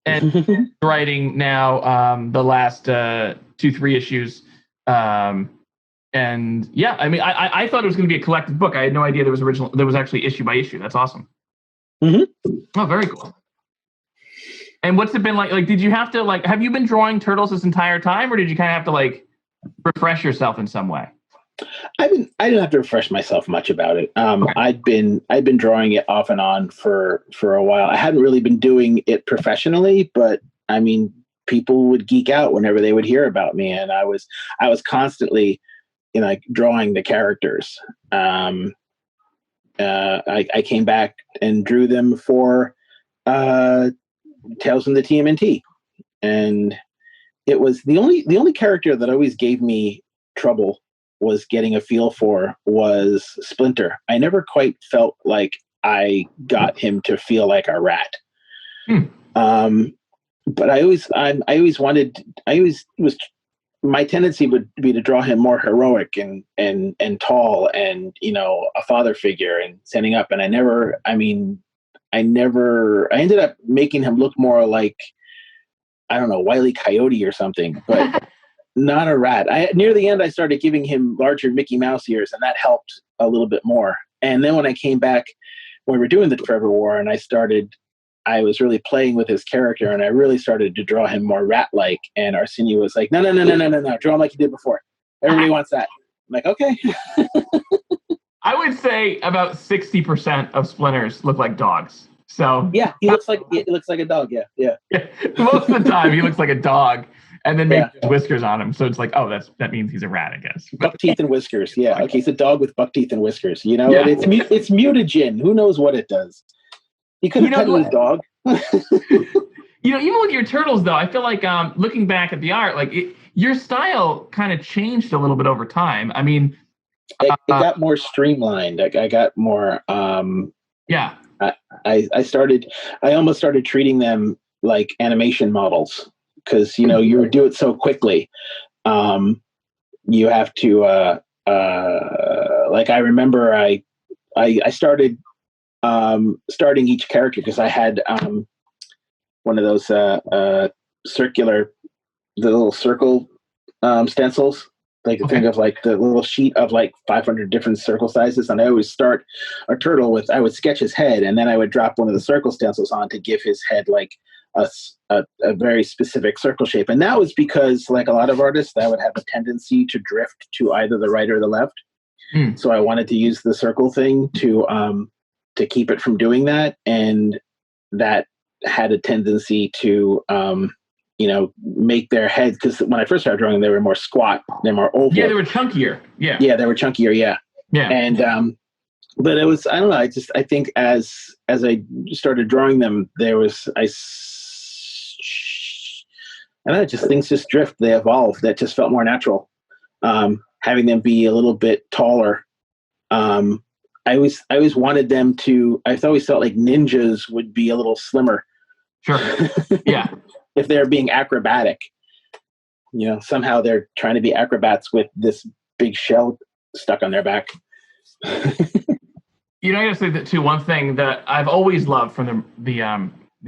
And writing now the last 2-3 issues. And yeah, I mean, I thought it was going to be a collected book. I had no idea there was actually issue by issue. That's awesome. Mm-hmm. Oh, very cool. And what's it been like? Like, did you have to have you been drawing Turtles this entire time, or did you kind of have to refresh yourself in some way? I didn't have to refresh myself much about it. Okay. I'd been drawing it off and on for a while. I hadn't really been doing it professionally, but I mean, people would geek out whenever they would hear about me, and I was constantly, like drawing the characters. I came back and drew them for uh, Tales from the TMNT, and it was the only character that always gave me trouble was getting a feel for was Splinter. I never quite felt like I got him to feel like a rat. Hmm. But I always wanted, I always was, my tendency would be to draw him more heroic and tall and, a father figure and standing up. And I ended up making him look more like, I don't know, Wile E. Coyote or something, but not a rat. Near the end, I started giving him larger Mickey Mouse ears, and that helped a little bit more. And then when I came back, when we were doing the Forever War, and I was really playing with his character, and I really started to draw him more rat-like. And Arsenio was like, no, draw him like you did before. Everybody wants that. I'm like, okay. I would say about 60% of Splinters look like dogs. So yeah, he looks like a dog. Yeah. Most of the time, he looks like a dog, and then maybe Yeah. whiskers on him. So it's like, oh, that means he's a rat, I guess. Buck teeth and whiskers. Yeah. Okay, it's a dog with buck teeth and whiskers. Yeah. And it's mutagen. Who knows what it does? He could have petted his dog. Even with your turtles, though, I feel like looking back at the art, like your style kind of changed a little bit over time. I mean, it got more streamlined. I got more. Yeah. I almost started treating them like animation models because you do it so quickly. You have to like I remember I started starting each character because I had one of those circular, the little circle stencils. Like think of like the little sheet of like 500 different circle sizes, and I always start a turtle with, I would sketch his head, and then I would drop one of the circle stencils on to give his head like a very specific circle shape. And that was because, like a lot of artists, that would have a tendency to drift to either the right or the left. So I wanted to use the circle thing to keep it from doing that, and that had a tendency to make their heads, because when I first started drawing them, they were more squat, they're more oval. Yeah, they were chunkier. Yeah, they were chunkier. Yeah. And but it was, I don't know, I think as I started drawing them, I don't know, just things just drift, they evolve. That just felt more natural. Having them be a little bit taller. I always wanted them to, I've always felt like ninjas would be a little slimmer. Sure. Yeah. If they're being acrobatic, somehow they're trying to be acrobats with this big shell stuck on their back. I gotta say that too. One thing that I've always loved from the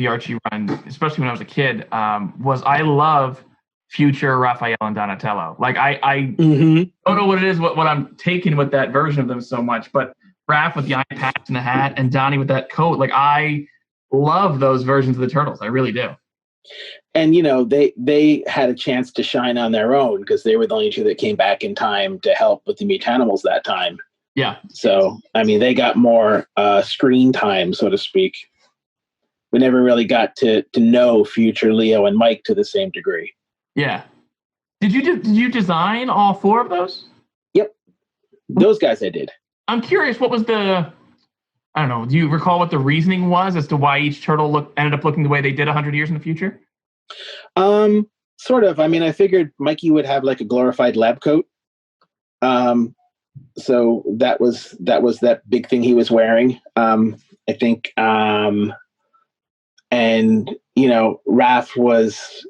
Archie run, especially when I was a kid, was I love future Raphael and Donatello. Like I don't know what it is, what I'm taking with that version of them so much, but Raph with the eye patch and the hat, and Donnie with that coat. Like I love those versions of the Turtles. I really do. And they had a chance to shine on their own because they were the only two that came back in time to help with the Mutanimals that time. Yeah. So I mean, they got more screen time, so to speak. We never really got to know future Leo and Mike to the same degree. Yeah. Did you design all four of those? Yep. Those guys I did. I'm curious, what was I don't know, do you recall what the reasoning was as to why each turtle ended up looking the way they did 100 years in the future? Sort of. I mean, I figured Mikey would have like a glorified lab coat. So that was that big thing he was wearing. I think, and Raph was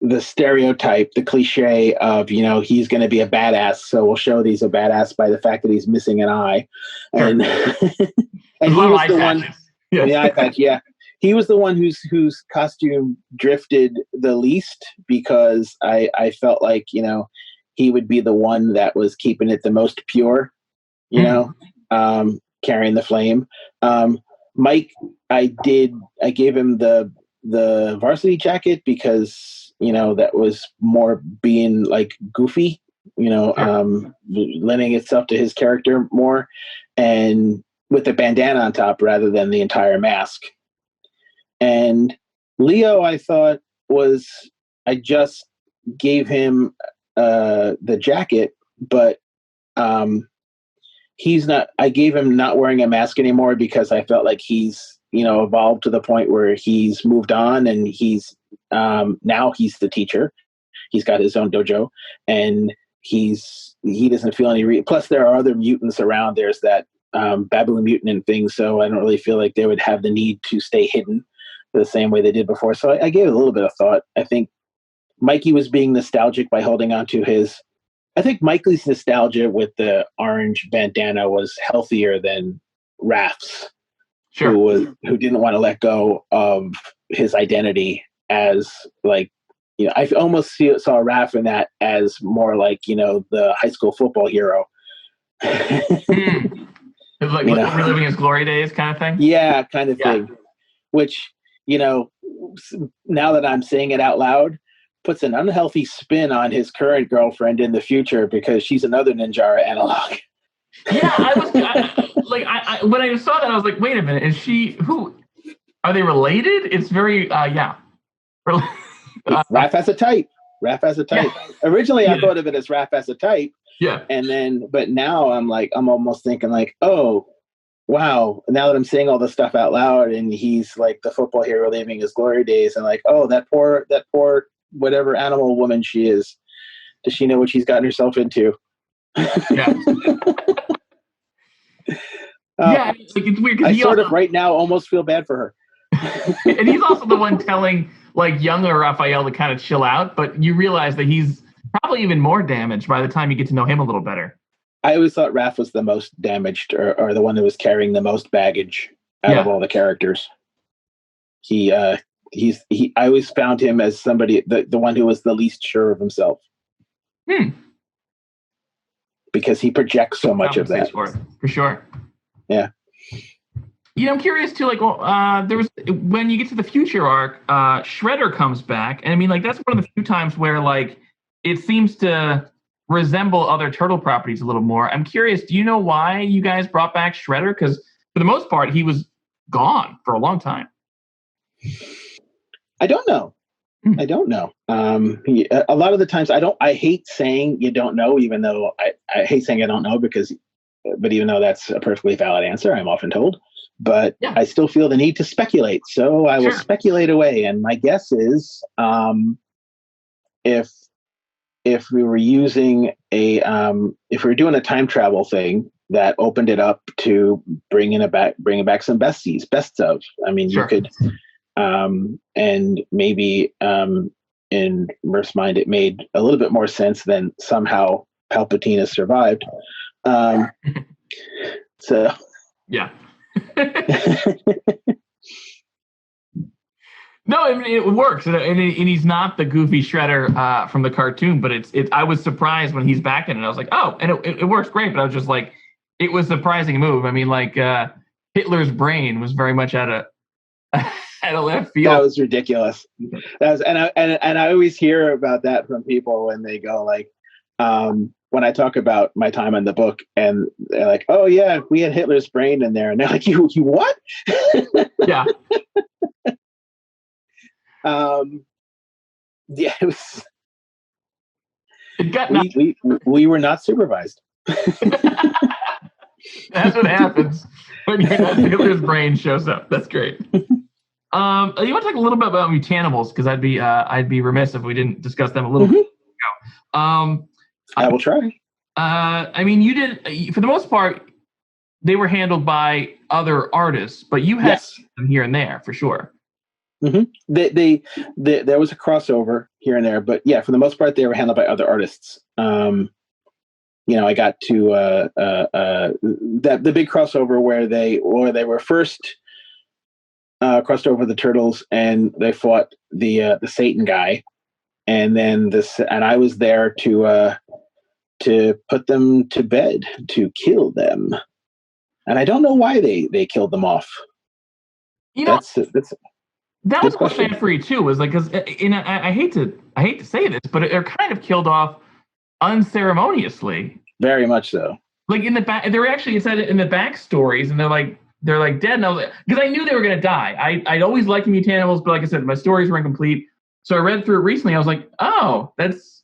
the stereotype, the cliche of, he's going to be a badass. So we'll show that he's a badass by the fact that he's missing an eye. Sure. And and he was the one, the eye patch. Yeah. He was the one whose costume drifted the least, because I felt like, he would be the one that was keeping it the most pure, carrying the flame. Mike, I gave him the varsity jacket because, that was more being like goofy lending itself to his character more, and with the bandana on top rather than the entire mask. And Leo, I thought I just gave him the jacket, but he's not. I gave him not wearing a mask anymore because I felt like he's evolved to the point where he's moved on, and he's now he's the teacher. He's got his own dojo, and he doesn't feel any. Plus, there are other mutants around. There's that baboon mutant and things, so I don't really feel like they would have the need to stay hidden the same way they did before. So I gave it a little bit of thought. I think Mikey was being nostalgic by holding on to his. I think Mikey's nostalgia with the orange bandana was healthier than Raph's, sure. who didn't want to let go of his identity as like, I almost saw Raph in that as more like, the high school football hero. Like reliving his glory days kind of thing? Yeah, kind of thing. Which, now that I'm saying it out loud, puts an unhealthy spin on his current girlfriend in the future because she's another Ninjara analog. Yeah, when I saw that, I was like, wait a minute, is she, who, are they related? It's very, Raph has a type. Yeah. Originally, I thought of it as Raph as a type. Yeah. But now I'm almost thinking like, oh, wow. Now that I'm saying all this stuff out loud and he's like the football hero leaving his glory days, and like, oh, that poor whatever animal woman she is, does she know what she's gotten herself into? Yeah. It's weird. I sort of right now almost feel bad for her. And he's also the one telling like younger Raphael to kind of chill out, but you realize that he's probably even more damaged by the time you get to know him a little better. I always thought Raph was the most damaged or the one that was carrying the most baggage out of all the characters. I always found him as somebody, the one who was the least sure of himself. Because he projects so much of that. For sure. Yeah. I'm curious too, there was, when you get to the future arc, Shredder comes back. And I mean, that's one of the few times where it seems to resemble other Turtle properties a little more. I'm curious, do you know why you guys brought back Shredder? Because for the most part, he was gone for a long time. I don't know. I don't know. A lot of the times I hate saying you don't know, even though I hate saying I don't know but even though that's a perfectly valid answer, I'm often told, but I still feel the need to speculate. So I will speculate away. And my guess is, if we were using if we were doing a time travel thing that opened it up to bringing back some bests of, I mean, you could, and maybe in Murph's mind, it made a little bit more sense than somehow Palpatine has survived. So yeah. No, I mean, it works, and he's not the goofy Shredder from the cartoon, but I was surprised when he's back in it. I was like, oh, and it works great, but I was just like, it was a surprising move. I mean, Hitler's brain was very much at a left field. That was ridiculous. And I always hear about that from people when they go when I talk about my time in the book, and they're like, oh yeah, we had Hitler's brain in there, and they're like, you what? Yeah. Yeah, it was. We were not supervised. That's what happens when Hitler's brain shows up. That's great. You want to talk a little bit about Mutanimals, because I'd be remiss if we didn't discuss them a little bit ago. I will try. I mean, you did, for the most part, they were handled by other artists, but you had them here and there for sure. Mm-hmm. There was a crossover here and there, but yeah, for the most part, they were handled by other artists. I got to the big crossover where they were first crossed over the Turtles, and they fought the Satan guy, and then and I was there to put them to bed, to kill them, and I don't know why they killed them off. That was a fan for you too. Was because I hate to say this, but they're kind of killed off unceremoniously. Very much so. Like in the back, they were actually said it in the backstories, and they're like dead. And I was like, because I knew they were gonna die. I'd always liked the Mutanimals, but like I said, my stories were incomplete. So I read through it recently. I was like, oh, that's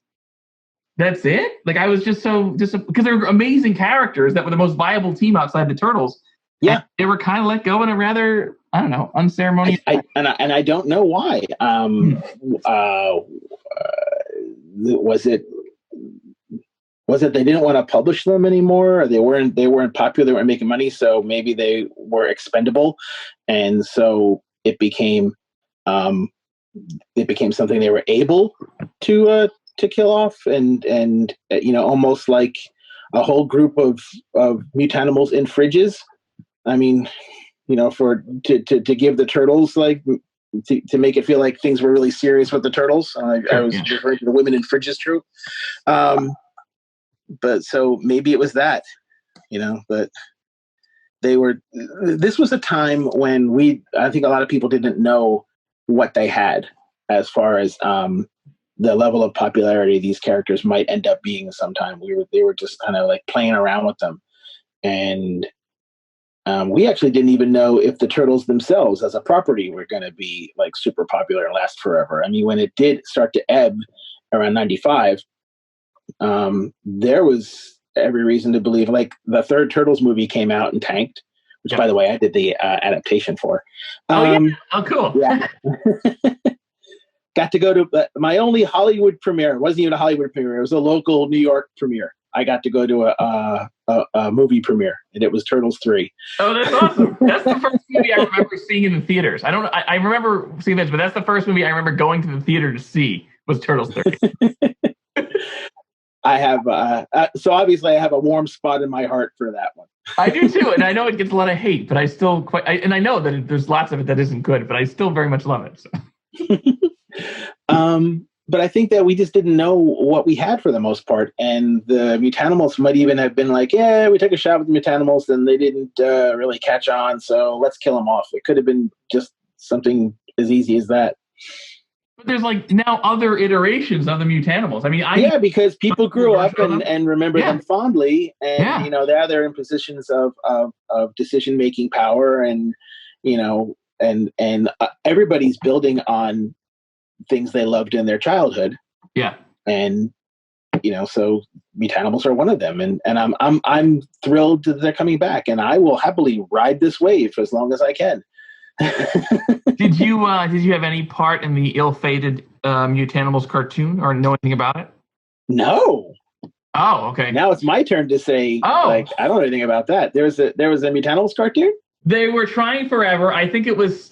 it. Like I was just because they were amazing characters that were the most viable team outside the Turtles. Yeah, they were kind of let go in a rather, I don't know, unceremonious. I don't know why. Was it they didn't want to publish them anymore, or they weren't popular, they weren't making money, so maybe they were expendable, and so it became something they were able to kill off, and almost like a whole group of Mutanimals in fridges. I mean, to give the Turtles to make it feel like things were really serious with the Turtles. I was referring to the women in fridges troop. But so maybe it was that, but this was a time when I think a lot of people didn't know what they had as far as the level of popularity these characters might end up being sometime. They were just kind of like playing around with them. And we actually didn't even know if the Turtles themselves as a property were going to be like super popular and last forever. I mean, when it did start to ebb around 95, there was every reason to believe, like the third Turtles movie came out and tanked, which by the way, I did the adaptation for. Oh, cool. Yeah. Got to go to my only Hollywood premiere. It wasn't even a Hollywood premiere. It was a local New York premiere. I got to go to a movie premiere, and it was Turtles 3. Oh, that's awesome. That's the first movie I remember seeing in the theaters. I remember seeing this, but that's the first movie I remember going to the theater to see was Turtles 3. I have, so obviously I have a warm spot in my heart for that one. I do too, and I know it gets a lot of hate, but I still and I know that there's lots of it that isn't good, but I still very much love it. So. But I think that we just didn't know what we had for the most part, and the Mutanimals might even have been like, yeah, we took a shot with the Mutanimals, and they didn't really catch on, so let's kill them off. It could have been just something as easy as that. But there's like now other iterations of the Mutanimals. I mean, because people grew up and remember them fondly, and now they're in positions of decision-making power, and and everybody's building on things they loved in their childhood. Yeah. And so Mutanimals are one of them, and I'm thrilled that they're coming back, and I will happily ride this wave as long as I can. Did you have any part in the ill-fated Mutanimals cartoon or know anything about it? No. Oh, okay. Now it's my turn to say, I don't know anything about that. There was a Mutanimals cartoon? They were trying forever. I think it was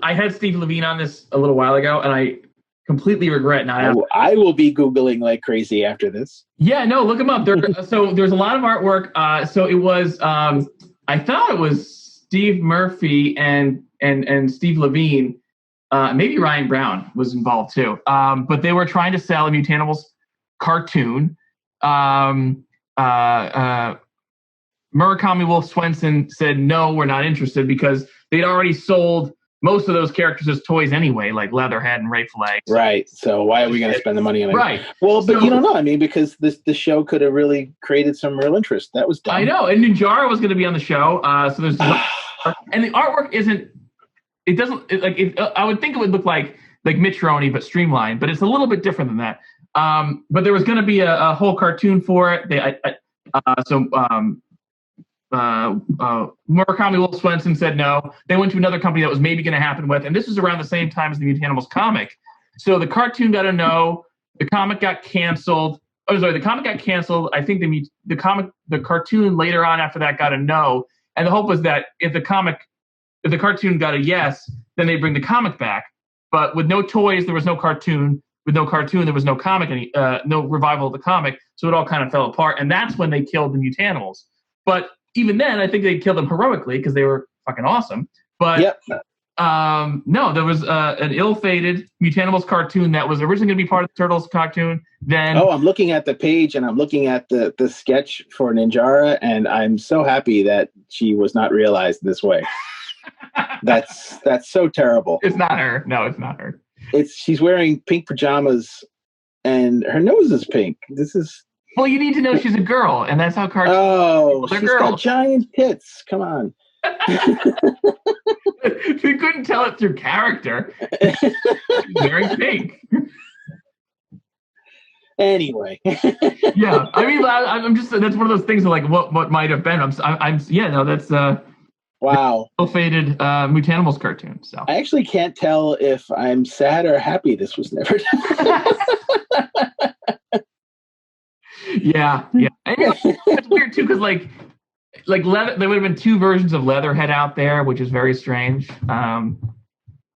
I had Steve Levine on this a little while ago, and I completely regret not. I will be Googling like crazy after this. Yeah, no, look them up. So there's a lot of artwork. So it was, I thought it was Steve Murphy and Steve Levine. Maybe Ryan Brown was involved too. But they were trying to sell a Mutanimals cartoon. Murakami Wolf Swenson said, no, we're not interested, because they'd already sold most of those characters as toys anyway, like Leatherhead and Rightful Egg. Right. So why are we going to spend the money on it? Right. Well, but you don't know. I mean, because the show could have really created some real interest. That was dumb. I know. And Ninjara was going to be on the show. So there's and the artwork I would think it would look like Mitch Roney, but streamlined, but it's a little bit different than that. But there was going to be a whole cartoon for it. Murakami Wolf Swenson said no. They went to another company that was maybe going to happen with, and this was around the same time as the Mutanimals comic. So the cartoon got a no. The comic got canceled. Oh, sorry, the comic got canceled. I think the cartoon later on after that got a no. And the hope was that if the cartoon got a yes, then they'd bring the comic back. But with no toys, there was no cartoon. With no cartoon, there was no comic, no revival of the comic. So it all kind of fell apart. And that's when they killed the Mutanimals. But even then, I think they killed them heroically because they were fucking awesome. But no, there was an ill-fated Mutanimals cartoon that was originally going to be part of the Turtles cartoon. Then I'm looking at the page and I'm looking at the sketch for Ninjara, and I'm so happy that she was not realized this way. That's so terrible. It's not her. No, it's not her. She's wearing pink pajamas, and her nose is pink. This is Well, you need to know she's a girl, and that's how cartoons. Oh, they're she's girls. got giant tits. Come on. You couldn't tell it through character. She's wearing pink. Anyway. Yeah, I mean, I'm just that's one of those things of like what might have been. I'm yeah, no, that's Wow. Faded Mutanimals cartoon. So I actually can't tell if I'm sad or happy this was never done. Yeah. And it's weird too because like leather, there would have been two versions of Leatherhead out there, which is very strange.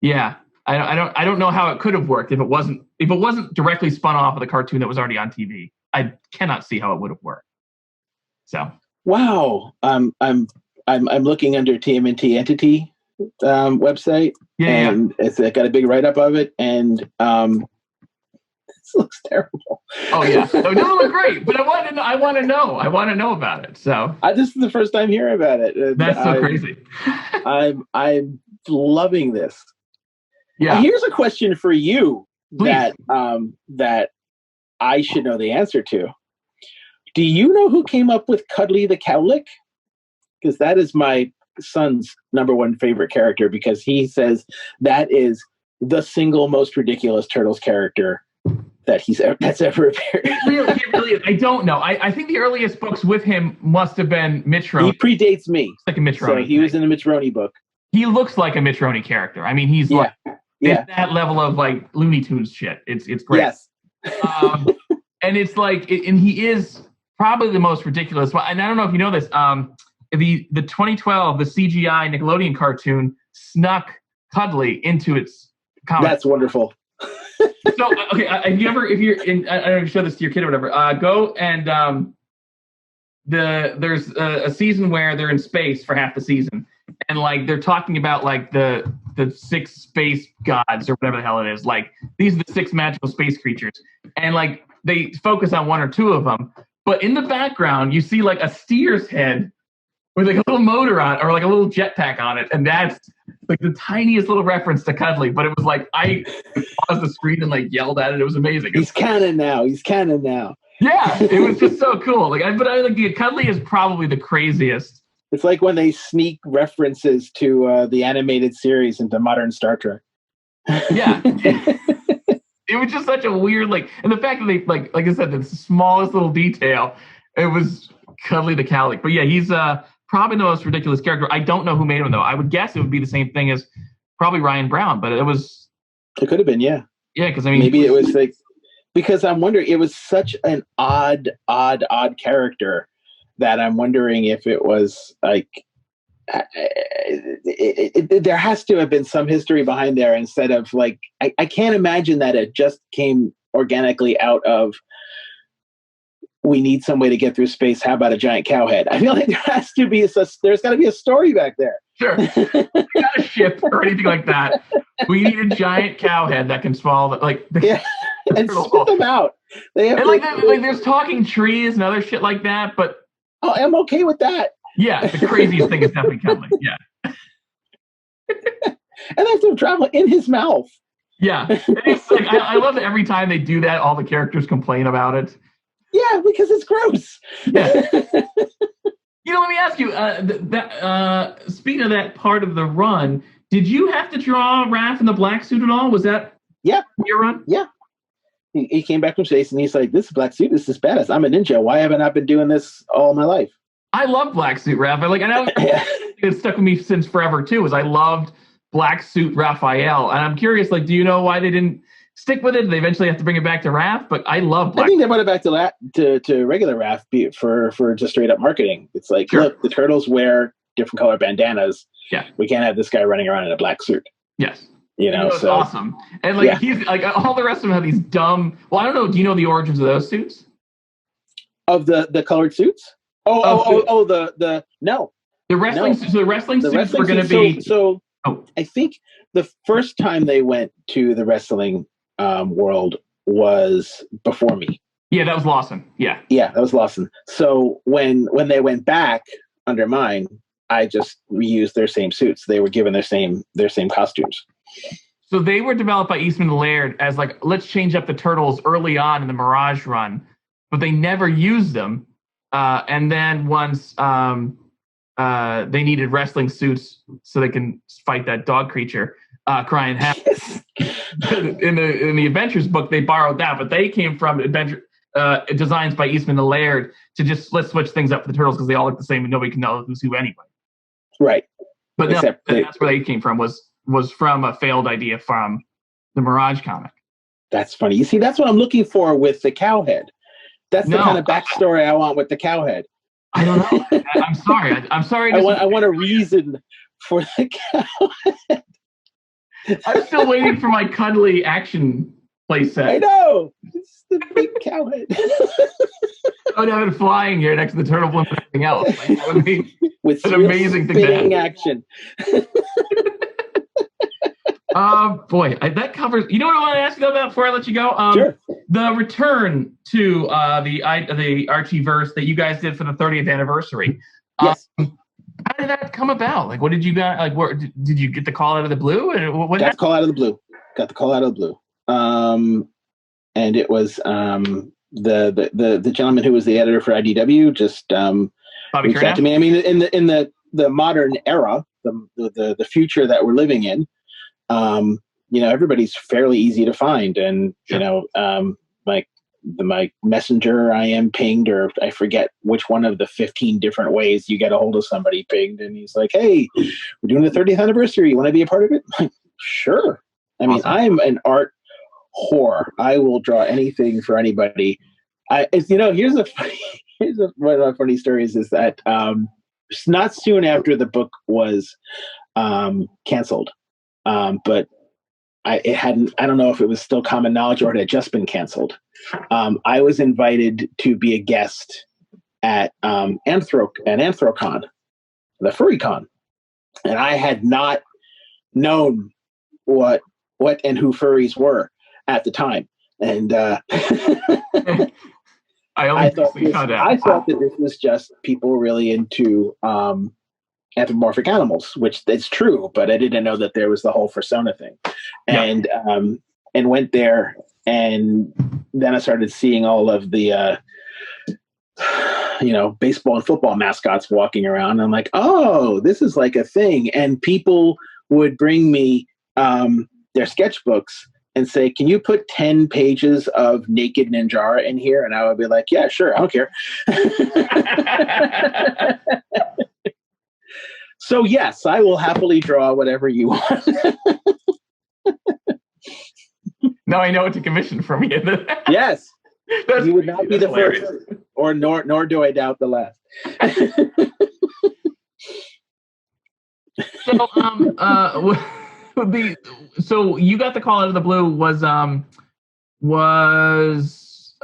Yeah, I don't know how it could have worked if it wasn't directly spun off of the cartoon that was already on TV. I cannot see how it would have worked. So wow, I'm looking under TMNT entity website, and it's got a big write up of it, and this looks terrible. Oh yeah, it doesn't look great, but I want to know about it. So this is the first time hearing about it. That's so crazy. I'm loving this. Yeah. Here's a question for you. Please. that I should know the answer to. Do you know who came up with Cuddly the Cowlick? Because that is my son's number one favorite character, because he says that is the single most ridiculous Turtles character that's ever appeared. It really is. I don't know. I think the earliest books with him must have been Mitch Roney. He predates me. It's like a Mitch Roney. So he was in the Mitch Roney book. He looks like a Mitch Roney character. I mean, he's like that level of like Looney Tunes shit. It's great. Yes. And it's like, and he is probably the most ridiculous. And I don't know if you know this. The 2012 the CGI Nickelodeon cartoon snuck Cuddly into its comic. That's wonderful. So okay, if you're in, I don't know if you show this to your kid or whatever. Go and there's a season where they're in space for half the season, and like they're talking about like the six space gods or whatever the hell it is. Like these are the six magical space creatures, and like they focus on one or two of them, but in the background you see like a steer's head with like a little motor on it, or like a little jetpack on it, and that's like the tiniest little reference to Cuddly. But it was like I paused the screen and like yelled at it. It was amazing. He's canon now. Yeah, it was just so cool. Like Cuddly is probably the craziest. It's like when they sneak references to the animated series into modern Star Trek. Yeah. It was just such a weird, like, and the fact that they, like I said, the smallest little detail, it was Cuddly the Cowlick. But yeah, he's probably the most ridiculous character. I don't know who made him, though. I would guess it would be the same thing as probably Ryan Brown, but it could have been, yeah. Yeah, because I mean, maybe it was like, because I'm wondering, it was such an odd character that I'm wondering if it was like, there has to have been some history behind there, instead of like, I can't imagine that it just came organically out of, we need some way to get through space. How about a giant cow head? I feel like there's got to be a story back there. Sure. Not a ship or anything like that. We need a giant cow head that can swallow and spit them out. They have there's talking trees and other shit like that, but I'm okay with that. Yeah, the craziest thing is definitely Cuddly. Yeah. And they have to travel in his mouth. Yeah. It's like I love that every time they do that, all the characters complain about it. Yeah, because it's gross. Yeah. Let me ask you, speaking of that part of the run, did you have to draw Raph in the black suit at all? Was that your run? Yeah. He came back from space and he's like, this black suit, this is badass. I'm a ninja. Why haven't I been doing this all my life? I love Black Suit Raph. I know it's stuck with me since forever too. Is I loved Black Suit Raphael, and I'm curious, like, do you know why they didn't stick with it? They eventually have to bring it back to Raph, but I love Black. I think they brought it back to regular Raph for just straight up marketing. It's like, look, the Turtles wear different color bandanas. Yeah, we can't have this guy running around in a black suit. Yes. So awesome. And like he's like all the rest of them have these dumb. Well, I don't know. Do you know the origins of those suits? Of the colored suits? The no. The wrestling suits. So the wrestling suits were going to be. I think the first time they went to the wrestling world was before me. Yeah, that was Lawson. Yeah, that was Lawson. So when they went back under mine, I just reused their same suits. They were given their same costumes. So they were developed by Eastman and Laird as like, let's change up the Turtles early on in the Mirage run. but they never used them. And then once they needed wrestling suits so they can fight that dog creature, crying happy. in the Adventures book, they borrowed that, but they came from Adventure designs by Eastman and Laird to just switch things up for the Turtles because they all look the same and nobody can know who's who anyway. Right. But that's where they came from, was from a failed idea from the Mirage comic. That's funny. You see, that's what I'm looking for with the Cowhead. That's the kind of backstory I want with the Cowhead. I don't know. I'm sorry. I'm sorry. I want a reason for the Cowhead. I'm still waiting for my cuddly action playset. I know. It's the big Cowhead. I would have it flying here next to the turtle blimp and everything else. Like, that would be with an amazing thing to have. Action. Boy, that covers. You know what I want to ask you about before I let you go? Sure. The return to the Archie verse that you guys did for the 30th anniversary. Yes. How did that come about? Like, what did you guys like? Where did you get the call out of the blue? And what got the call out of the blue? Got the call out of the blue. And it was the gentleman who was the editor for IDW just reached out to me. I mean, in the modern era, the future that we're living in, everybody's fairly easy to find, and sure. My messenger, I am pinged, or I forget which one of the 15 different ways you get a hold of somebody pinged, and he's like, "Hey, we're doing the 30th anniversary. You want to be a part of it?" I'm like, sure. I mean, I'm an art whore. I will draw anything for anybody. One of my funny stories is that not soon after the book was canceled, but I don't know if it was still common knowledge or it had just been canceled. I was invited to be a guest at Anthrocon, the Furry Con, and I had not known what and who furries were at the time, and I thought that this was just people really into anthropomorphic animals, which is true, but I didn't know that there was the whole persona thing. And went there, and then I started seeing all of the baseball and football mascots walking around. I'm like, oh, this is like a thing. And people would bring me their sketchbooks and say, can you put 10 pages of naked Ninjara in here? And I would be like, yeah, sure, I don't care. So yes, I will happily draw whatever you want. Now I know what to commission from you. Yes. You would not be the hilarious. First, or nor do I doubt the last. So you got the call out of the blue. Was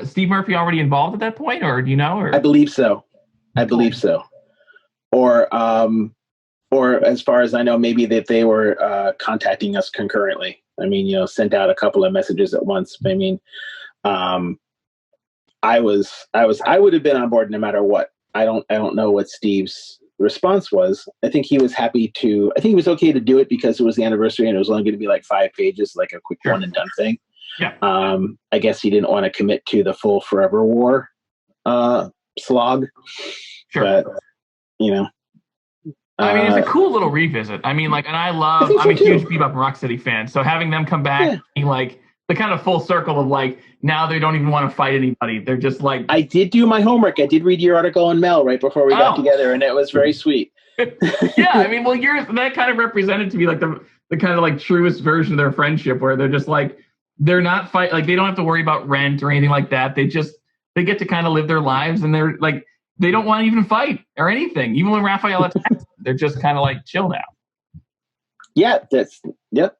Steve Murphy already involved at that point, or do you know? Or? I believe so. Or as far as I know, maybe that they were contacting us concurrently. I mean, sent out a couple of messages at once. I mean, I would have been on board no matter what. I don't know what Steve's response was. I think he was happy to. I think he was okay to do it because it was the anniversary and it was only going to be like 5 pages, like a quick one and done thing. Yeah. I guess he didn't want to commit to the full Forever War slog. Sure. But I mean, it's a cool little revisit. I mean, I'm a huge Bebop and Rocksteady fan, so having them come back, being like the kind of full circle of like now they don't even want to fight anybody. They're just like. I did do my homework. I did read your article on Mel right before we got together, and it was very sweet. Yeah, I mean, well, that kind of represented to me like the kind of like truest version of their friendship, where they're just like they're not fight, like they don't have to worry about rent or anything like that. They get to kind of live their lives, and they're like. They don't want to even fight or anything. Even when Raphael attacks, they're just kind of like chill now. Yeah, yep.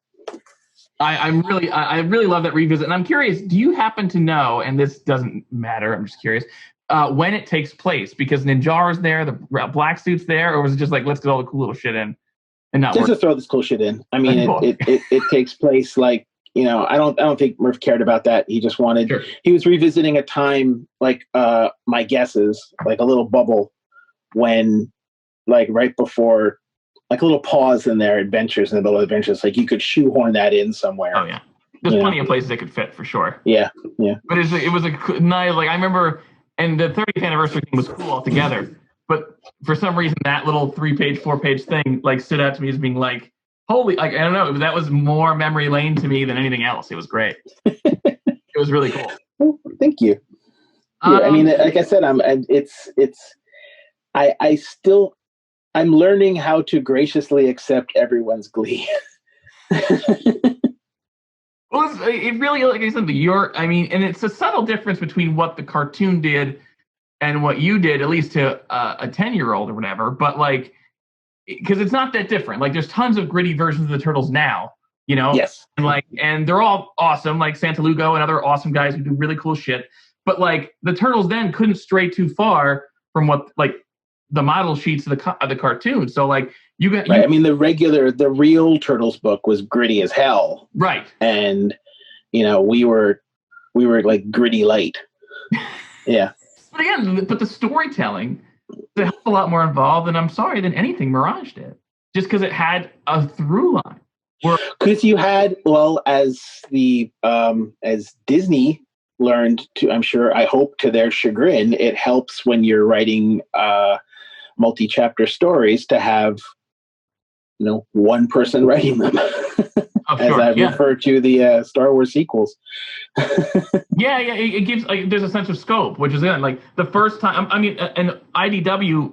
I really love that revisit. And I'm curious, do you happen to know, and this doesn't matter, I'm just curious, when it takes place? Because Ninjara's there, the black suit's there, or was it just like, let's get all the cool little shit in and not just to throw this cool shit in? I mean, it takes place like, I don't think Murph cared about that. He just wanted, He was revisiting a time, like my guess is, like a little bubble when, like right before, like a little pause in their adventures, in the middle of adventures, like you could shoehorn that in somewhere. Oh, yeah. There's plenty of places it could fit for sure. Yeah. But it was a nice, like I remember, and the 30th anniversary thing was cool altogether. But for some reason, that little 3-page, 4-page thing like stood out to me as being like, holy, like I don't know, that was more memory lane to me than anything else. It was great. It was really cool. Well, thank you. Yeah, I mean, like I said, I'm learning how to graciously accept everyone's glee. Well, it really, like I said, and it's a subtle difference between what the cartoon did and what you did, at least to a 10-year-old or whatever. But like, because it's not that different. Like, there's tons of gritty versions of the Turtles now, you know? Yes. And they're all awesome, like Santalugo and other awesome guys who do really cool shit. But like, the Turtles then couldn't stray too far from what, like, the model sheets of the cartoon. So like, right. I mean, the real Turtles book was gritty as hell. Right. And, you know, we were like gritty light. Yeah. But again, the storytelling is a hell of a lot more involved, and I'm sorry, than anything Mirage did. Just because it had a through line. Because you had, well, as Disney learned to, I'm sure, I hope to their chagrin, it helps when you're writing multi-chapter stories to have, you know, one person writing them. Oh, as I refer to the Star Wars sequels. Yeah, it gives, like, there's a sense of scope, which is in like the first time. I mean, and IDW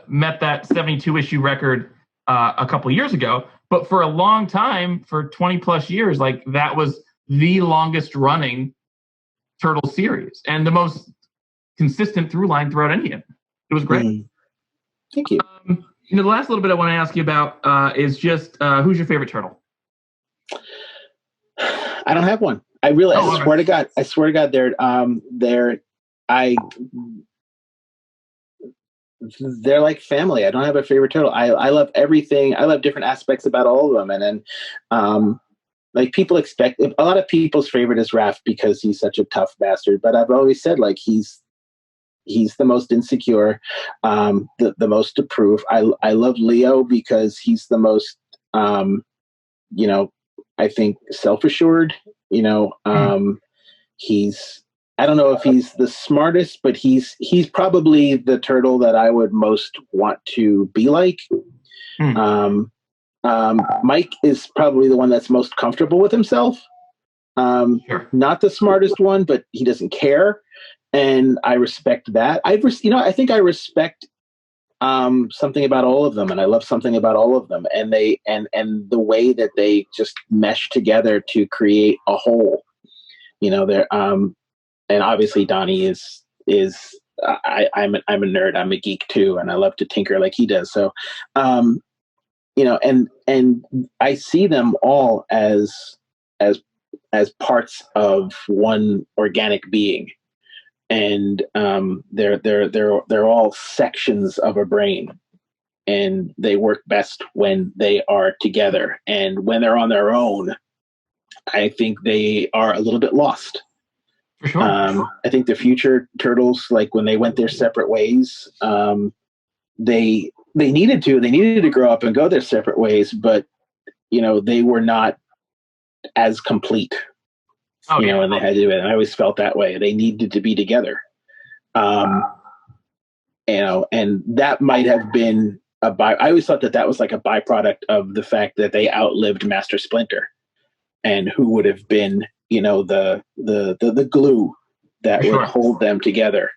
met that 72 issue record a couple years ago, but for a long time, for 20 plus years, like that was the longest running Turtle series and the most consistent through line throughout any of it. It was great. Thank you. You know, the last little bit I want to ask you about is just who's your favorite Turtle? I don't have one. I swear to God, they're like family. I don't have a favorite Turtle. I love everything. I love different aspects about all of them. And then, like, people expect, a lot of people's favorite is Raph because he's such a tough bastard. But I've always said, like, he's the most insecure, the most to prove. I love Leo because he's the most, you know, I think self-assured, you know, I don't know if he's the smartest, but he's probably the Turtle that I would most want to be like. Mike is probably the one that's most comfortable with himself. Sure. Not the smartest one, but he doesn't care. And I respect that. I think I respect something about all of them, and I love something about all of them, and they and the way that they just mesh together to create a whole. You know, they're and obviously Donnie is I'm a nerd, I'm a geek too, and I love to tinker like he does. So, you know, and I see them all as parts of one organic being. And they're all sections of a brain, and they work best when they are together. And when they're on their own, I think they are a little bit lost. For sure. I think the future Turtles, like when they went their separate ways, they needed to grow up and go their separate ways, but you know, they were not as complete. You know, and they had to do it. And I always felt that way. They needed to be together. You know, and that might have been I always thought that was like a byproduct of the fact that they outlived Master Splinter, and who would have been, you know, the glue that would hold them together.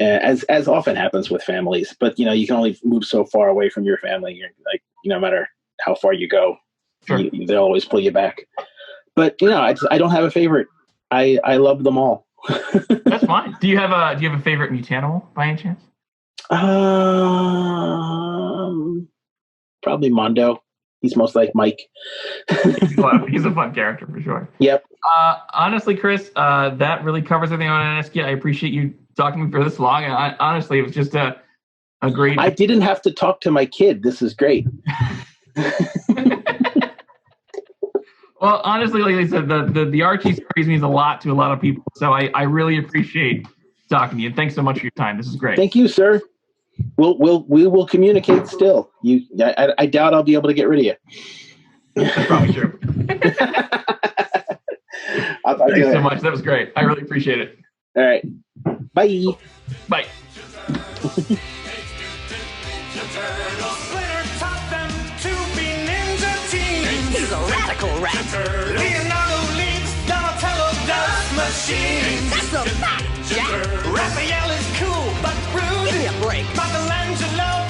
As often happens with families, but you know, you can only move so far away from your family. You're like, no matter how far you go, they'll always pull you back. But you know, I don't have a favorite. I love them all. That's fine. Do you have a favorite Mutanimal by any chance? Probably Mondo. He's most like Mike. He's a fun character for sure. Yep. Honestly, Chris, that really covers everything I want to ask you. I appreciate you talking to me for this long. And honestly, it was just a great. I didn't have to talk to my kid. This is great. Well, honestly, like I said, the Archie series means a lot to a lot of people. So I really appreciate talking to you. Thanks so much for your time. This is great. Thank you, sir. We will communicate still. I doubt I'll be able to get rid of you. That's probably true. I'll talk to you Thanks so later. much. That was great. I really appreciate it. All right. Bye. Bye. Splinter taught them to be ninja teams. He's a radical rat. Leonardo leads Donatello does machines. That's a fact, Jack. Raphael is cool but rude. Give me a break. Michelangelo